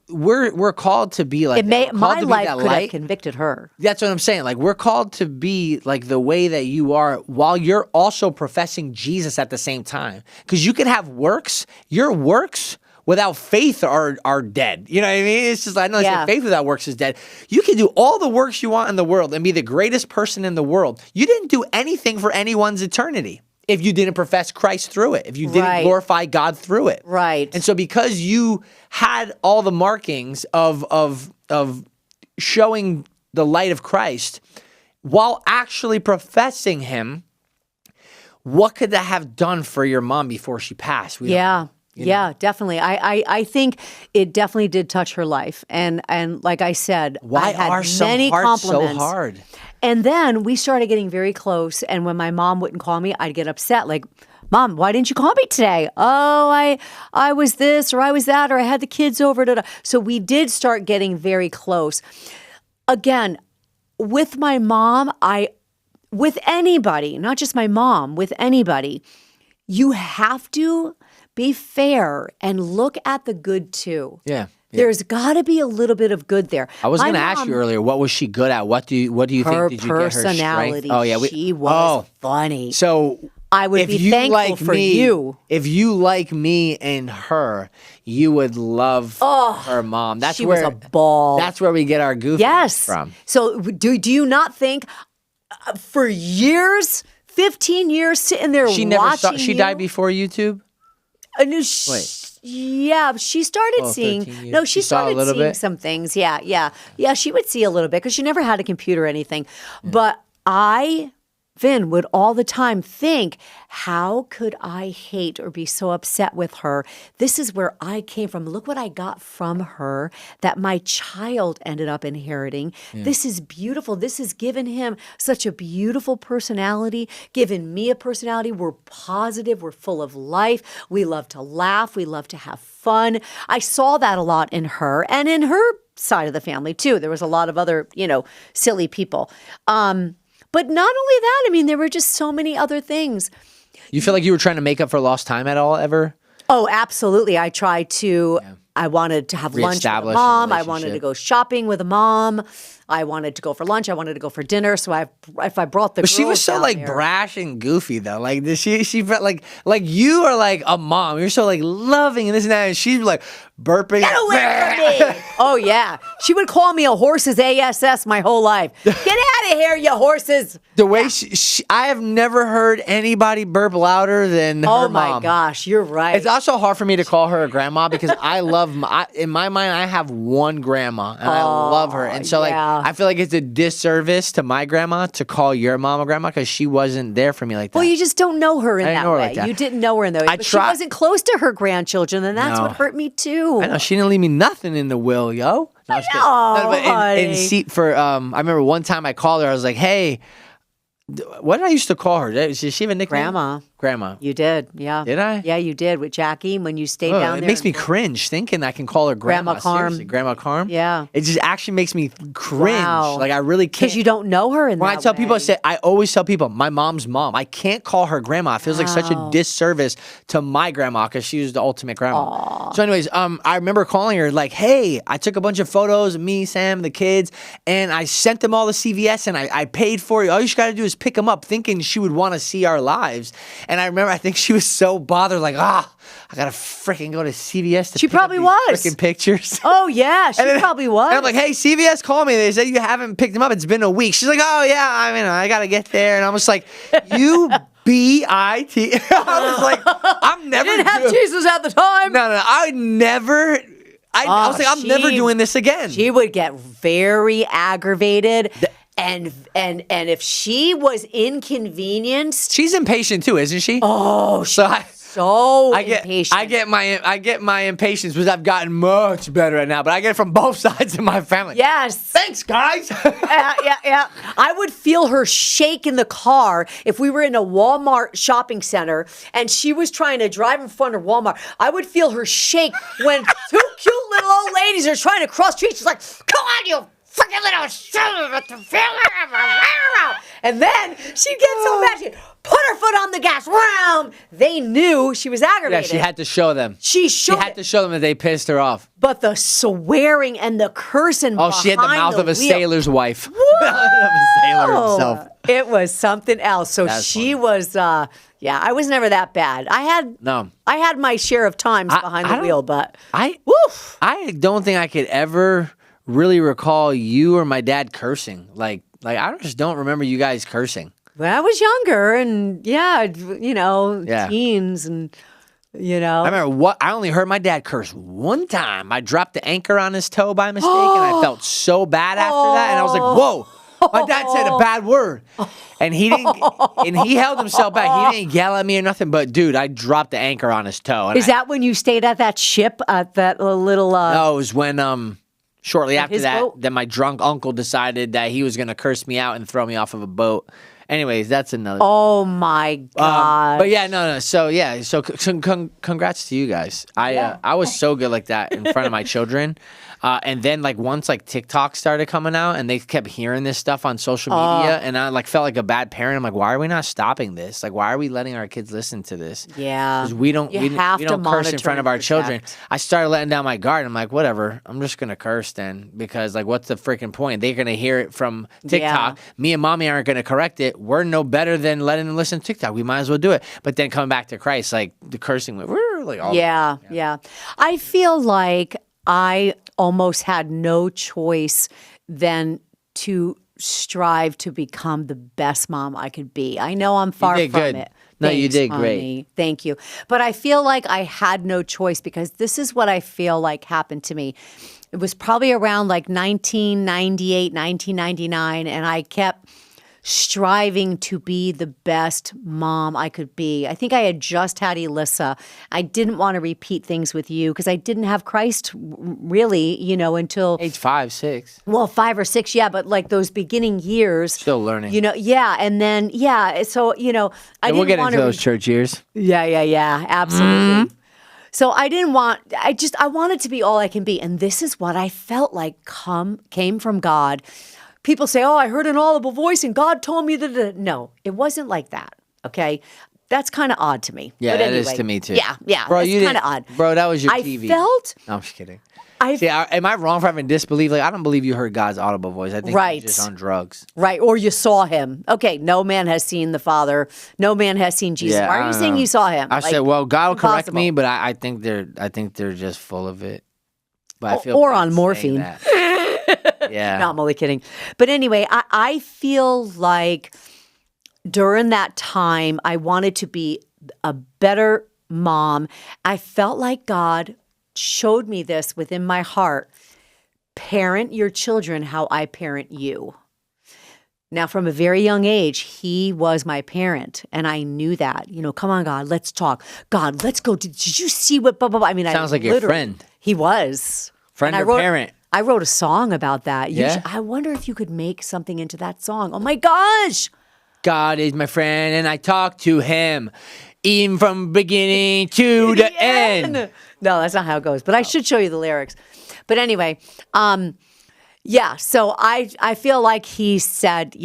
we're called to be like that. My life could have convicted her. That's what I'm saying. Like, we're called to be like the way that you are while you're also professing Jesus at the same time. Because you can have works. Your works without faith are dead. You know what I mean? It's just, I know faith without works is dead. You can do all the works you want in the world and be the greatest person in the world. You didn't do anything for anyone's eternity if you didn't profess Christ through it, if you didn't glorify God through it. Right. And so because you had all the markings of showing the light of Christ while actually professing him, what could that have done for your mom before she passed? Yeah, definitely. I think it definitely did touch her life. And like I said, why I had are some many hearts compliments. So hard? And then we started getting very close. And when my mom wouldn't call me, I'd get upset. Like, Mom, why didn't you call me today? Oh, I was this or I was that or I had the kids over. So we did start getting very close. Again, with my mom, with anybody, not just my mom, with anybody, you have to be fair and look at the good too. Yeah. There's got to be a little bit of good there. I was going to ask you earlier, what was she good at? What do you think? Did you get her strength? Her personality. Oh yeah, she was funny. So I would be thankful for you. If you like me and her, you would love her mom. She was a ball. That's where we get our goof from. So do you not think for years, 15 years, sitting there watching you? She died before YouTube? Wait. Yeah, she started seeing. No, she started seeing some things. Yeah. She would see a little bit because she never had a computer or anything. Yeah. But Vin would all the time think, how could I hate or be so upset with her? This is where I came from. Look what I got from her that my child ended up inheriting. Yeah. This is beautiful. This has given him such a beautiful personality, given me a personality. We're positive. We're full of life. We love to laugh. We love to have fun. I saw that a lot in her and in her side of the family too. There was a lot of other, silly people. But not only that, I mean, there were just so many other things. You feel like you were trying to make up for lost time at all, ever? Oh, absolutely. I tried to. Yeah. I wanted to have lunch with a mom. I wanted to go shopping with a mom. I wanted to go for lunch. I wanted to go for dinner. So if I brought the girls she was so brash and goofy though. Like she felt like you are like a mom. You're so like loving and this and that. And she's like burping. Get away from me! Oh yeah, she would call me a horse's ASS my whole life. Get out out of here, you horses. The way I have never heard anybody burp louder than her mom. Oh my gosh, you're right. It's also hard for me to call her a grandma because I love, in my mind, I have one grandma and I love her. And so I feel like it's a disservice to my grandma to call your mom a grandma because she wasn't there for me like that. Well, you just don't know her in that way. Like that. You didn't know her in that way. But she wasn't close to her grandchildren, and that's what hurt me too. I know. She didn't leave me nothing in the will, yo. No, I remember one time I called her, I was like, hey, what did I used to call her? Did she have a nickname? Grandma. You did, yeah. Did I? Yeah, you did with Jackie when you stayed down there. It makes me cringe thinking I can call her Grandma. Carm. Grandma Carm? Yeah. It just actually makes me cringe. Wow. Like I really can't. Because you don't know her in that way. When I tell people, I always tell people, my mom's mom. I can't call her grandma. It feels like such a disservice to my grandma because she was the ultimate grandma. So anyways, I remember calling her like, hey, I took a bunch of photos of me, Sam, the kids, and I sent them all to CVS and I paid for it. All you got to do is pick them up, thinking she would want to see our lives. And I remember, I think she was so bothered, like, I gotta freaking go to CVS to She probably was. freaking pictures. Oh, yeah, she probably was. And I'm like, hey, CVS called me. They said you haven't picked them up. It's been a week. She's like, oh, yeah, I mean, I gotta get there. And I'm just like, you B-I-T. I was like, I'm never. You didn't have Jesus at the time. No, I never. I was like, I'm never doing this again. She would get very aggravated. And if she was inconvenienced, she's impatient too, isn't she? Oh, impatient. I get my impatience because I've gotten much better at now, but I get it from both sides of my family. Yes. Thanks, guys. Yeah. I would feel her shake in the car if we were in a Walmart shopping center and she was trying to drive in front of Walmart. I would feel her shake when two cute little old ladies are trying to cross the street. She's like, come on, you freaking little and then she'd get so mad she'd put her foot on the gas. They knew she was aggravated. Yeah, she had to show them. She had to show them that they pissed her off. But the swearing and the cursing she had the mouth of a sailor's wife. Whoa! a sailor himself. It was something else. So she was I was never that bad. I had my share of times behind the wheel, but I don't think I could ever really recall you or my dad cursing. Like I just don't remember you guys cursing. When I was younger and teens and I remember I only heard my dad curse one time. I dropped the anchor on his toe by mistake and I felt so bad after that and I was like, whoa. My dad said a bad word, and he didn't. And he held himself back. He didn't yell at me or nothing. But dude, I dropped the anchor on his toe. Is that when you stayed at that ship at that little? No, it was when shortly after that my drunk uncle decided that he was going to curse me out and throw me off of a boat. Anyways, that's another. Oh my god! But yeah, no. So yeah, so congrats to you guys. I was so good like that in front of my children. And then once TikTok started coming out and they kept hearing this stuff on social media and I felt like a bad parent. I'm like, why are we not stopping this? Why are we letting our kids listen to this? Yeah. Because we don't curse in front of our children. I started letting down my guard. I'm like, whatever, I'm just going to curse then because what's the freaking point? They're going to hear it from TikTok. Yeah. Me and mommy aren't going to correct it. We're no better than letting them listen to TikTok. We might as well do it. But then coming back to Christ, the cursing, we're all yeah. I feel like I almost had no choice than to strive to become the best mom I could be. I know I'm far from it. No, you did great. Honey. Thank you. But I feel like I had no choice because this is what I feel like happened to me. It was probably around 1998, 1999, and I kept striving to be the best mom I could be. I think I had just had Elissa. I didn't want to repeat things with you because I didn't have Christ really, until age 5, 6. Well, 5 or 6, yeah, but those beginning years. Still learning. And then, so, I didn't we'll get into those church years. Yeah, absolutely. Mm-hmm. So I wanted to be all I can be. And this is what I felt like came from God. People say, I heard an audible voice and God told me that. No, it wasn't like that, okay? That's kind of odd to me. Yeah, but anyway, that is to me too. Yeah, bro, that's kind of odd. Bro, that was your TV. I felt... No, I'm just kidding. Am I wrong for having disbelief? I don't believe you heard God's audible voice. I think you're just on drugs. Right, or you saw him. Okay, no man has seen the Father. No man has seen Jesus. Why are you saying you saw him? I said, well, God will correct me, but I think they're just full of it. But I feel or on morphine. Yeah. No, I'm only kidding. But anyway, I feel like during that time, I wanted to be a better mom. I felt like God showed me this within my heart. Parent your children how I parent you. Now, from a very young age, he was my parent, and I knew that. Come on, God, let's talk. God, let's go. Did you see what? Blah, blah, blah. I mean, sounds like your friend. He was Friend or parent. I wrote a song about that. Yeah? I wonder if you could make something into that song. Oh my gosh! God is my friend, and I talk to him, even from beginning to the end. No, that's not how it goes. But I should show you the lyrics. But anyway, yeah, so I feel like he said,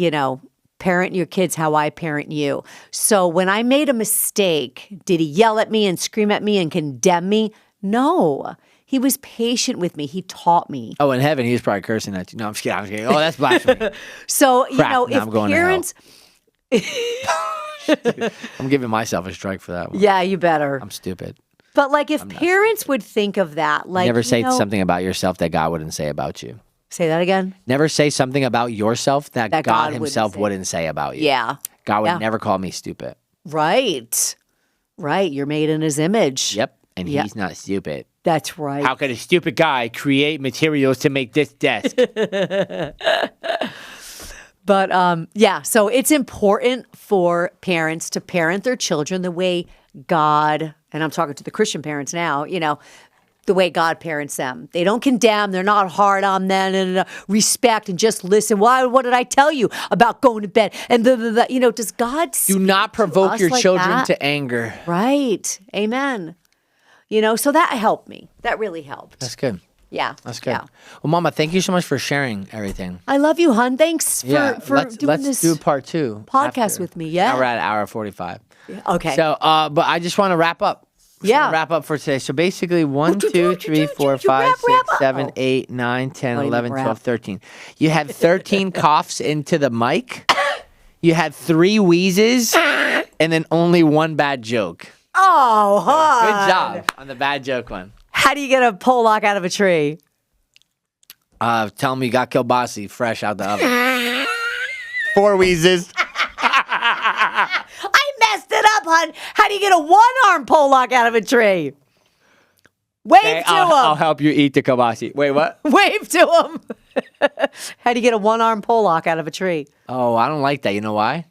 parent your kids how I parent you. So when I made a mistake, did he yell at me and scream at me and condemn me? No. He was patient with me. He taught me. Oh, in heaven, he was probably cursing at you. No, I'm just kidding. Oh, that's blasphemy. So, Crap, if I'm going parents... I'm giving myself a strike for that one. Yeah, you better. I'm stupid. But if parents would think of that, never say something about yourself that God wouldn't say about you. Say that again? Never say something about yourself that God himself wouldn't say about you. Yeah. God would never call me stupid. Right. Right. You're made in his image. Yep. And he's not stupid. That's right. How could a stupid guy create materials to make this desk? But yeah, so it's important for parents to parent their children the way God, and I'm talking to the Christian parents now, the way God parents them. They don't condemn. They're not hard on them, and respect and just listen. What did I tell you about going to bed? And does God do not provoke your children to anger? Right. Amen. So that helped me. That really helped. That's good. Yeah. That's good. Yeah. Well, Mama, thank you so much for sharing everything. I love you, hon. Thanks for doing this. Let's do part 2. Podcast with me. Yeah. We're at hour 45. Okay. So, but I just want to wrap up. Wrap up for today. So basically 1, 2, 3, 4, 5, 6, 7, 8, 9, 10, 11, 12, 13. You had 13 coughs into the mic. You had 3 wheezes and then only 1 bad joke. Oh, hon. Good job on the bad joke one. How do you get a pole lock out of a tree? Tell me you got kielbasa fresh out the oven. 4 wheezes. I messed it up, hon. How do you get a 1-arm pole lock out of a tree? Wave to him. I'll help you eat the kielbasa. Wait, what? Wave to him. How do you get a 1-arm pole lock out of a tree? Oh, I don't like that. You know why?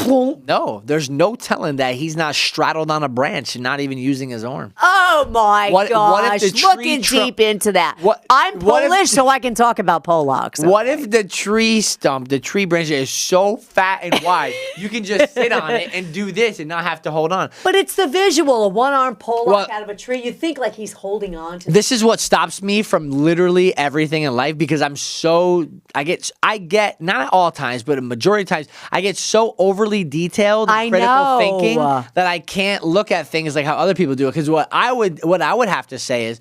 No, there's no telling that he's not straddled on a branch and not even using his arm. Oh my gosh! Looking deep into that. I'm Polish, so I can talk about pole locks. Okay. What if the tree branch is so fat and wide, you can just sit on it and do this and not have to hold on? But it's the visual, a 1-arm pole lock out of a tree. You think like he's holding on to. This is what stops me from literally everything in life because I get not at all times, but a majority of times I get so overly detailed and critical thinking that I can't look at things like how other people do it. Because what I would have to say is,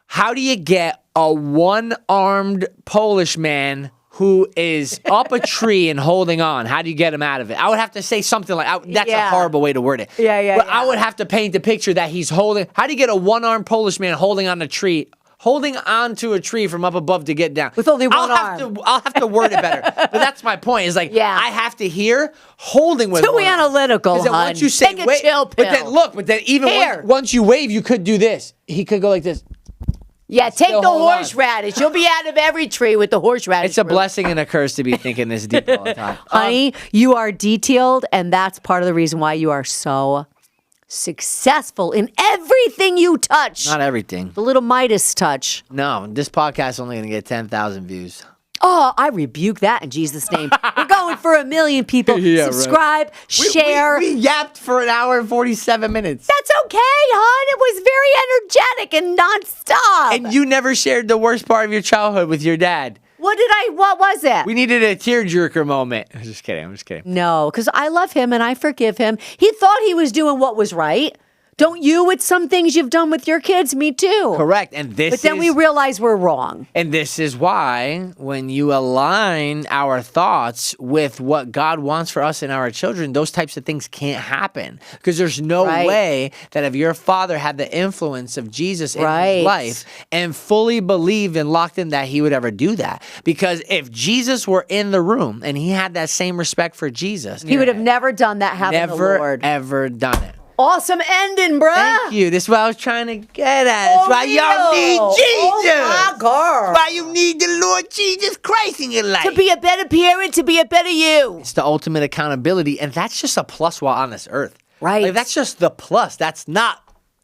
how do you get a 1-armed Polish man who is up a tree and holding on? How do you get him out of it? I would have to say something like, that's a horrible way to word it. But I would have to paint the picture that he's holding. How do you get a 1-armed Polish man holding on a tree? Holding onto a tree from up above to get down. With only one arm. I'll have to word it better. But that's my point. Is I have to hear holding with too analytical, hon. Once you say, take a chill pill. But then even once you wave, you could do this. He could go like this. Yeah, take the horseradish. You'll be out of every tree with the horseradish. It's a blessing and a curse to be thinking this deep all the time. Honey, you are detailed, and that's part of the reason why you are so successful in everything you touch. Not everything. The little Midas touch. No, this podcast is only going to get 10,000 views. Oh, I rebuke that in Jesus' name. We're going for 1 million people. Subscribe, share. We yapped for 1 hour and 47 minutes. That's okay, hon. It was very energetic and nonstop. And you never shared the worst part of your childhood with your dad. What was it? We needed a tearjerker moment. I'm just kidding. No, because I love him and I forgive him. He thought he was doing what was right. Don't you with some things you've done with your kids? Me too. Correct. And But then we realize we're wrong. And this is why when you align our thoughts with what God wants for us and our children, those types of things can't happen. Because there's no way that if your father had the influence of Jesus in his life and fully believed and locked in that he would ever do that. Because if Jesus were in the room and he had that same respect for Jesus, he would have never done that, having the Lord. Never, ever done it. Awesome ending, bruh. Thank you. This is what I was trying to get at. That's why y'all need Jesus. Oh, my God. That's why you need the Lord Jesus Christ in your life. To be a better parent, to be a better you. It's the ultimate accountability, and that's just a plus while on this earth. Right. Like, that's just the plus. That's not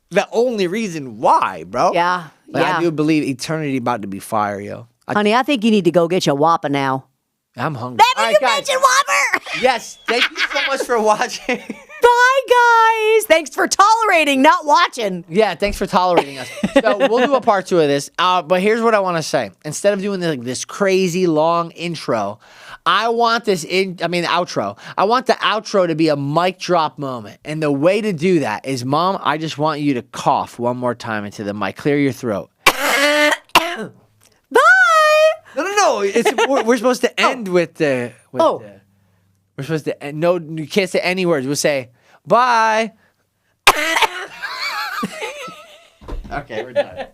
the only reason why, bro. Yeah. But I do believe eternity about to be fire, yo. Honey, I think you need to go get your Whopper now. I'm hungry. Never you mentioned Whopper. Yes. Thank you so much for watching. Bye, guys. Thanks for tolerating, not watching. Yeah, thanks for tolerating us. So we'll do a part 2 of this. But here's what I want to say. Instead of doing this crazy long intro, I want the outro. I want the outro to be a mic drop moment. And the way to do that is, Mom, I just want you to cough one more time into the mic. Clear your throat. Bye. No. We're supposed to end with the... We're supposed to end. No, you can't say any words. We'll say, bye. Okay, we're done.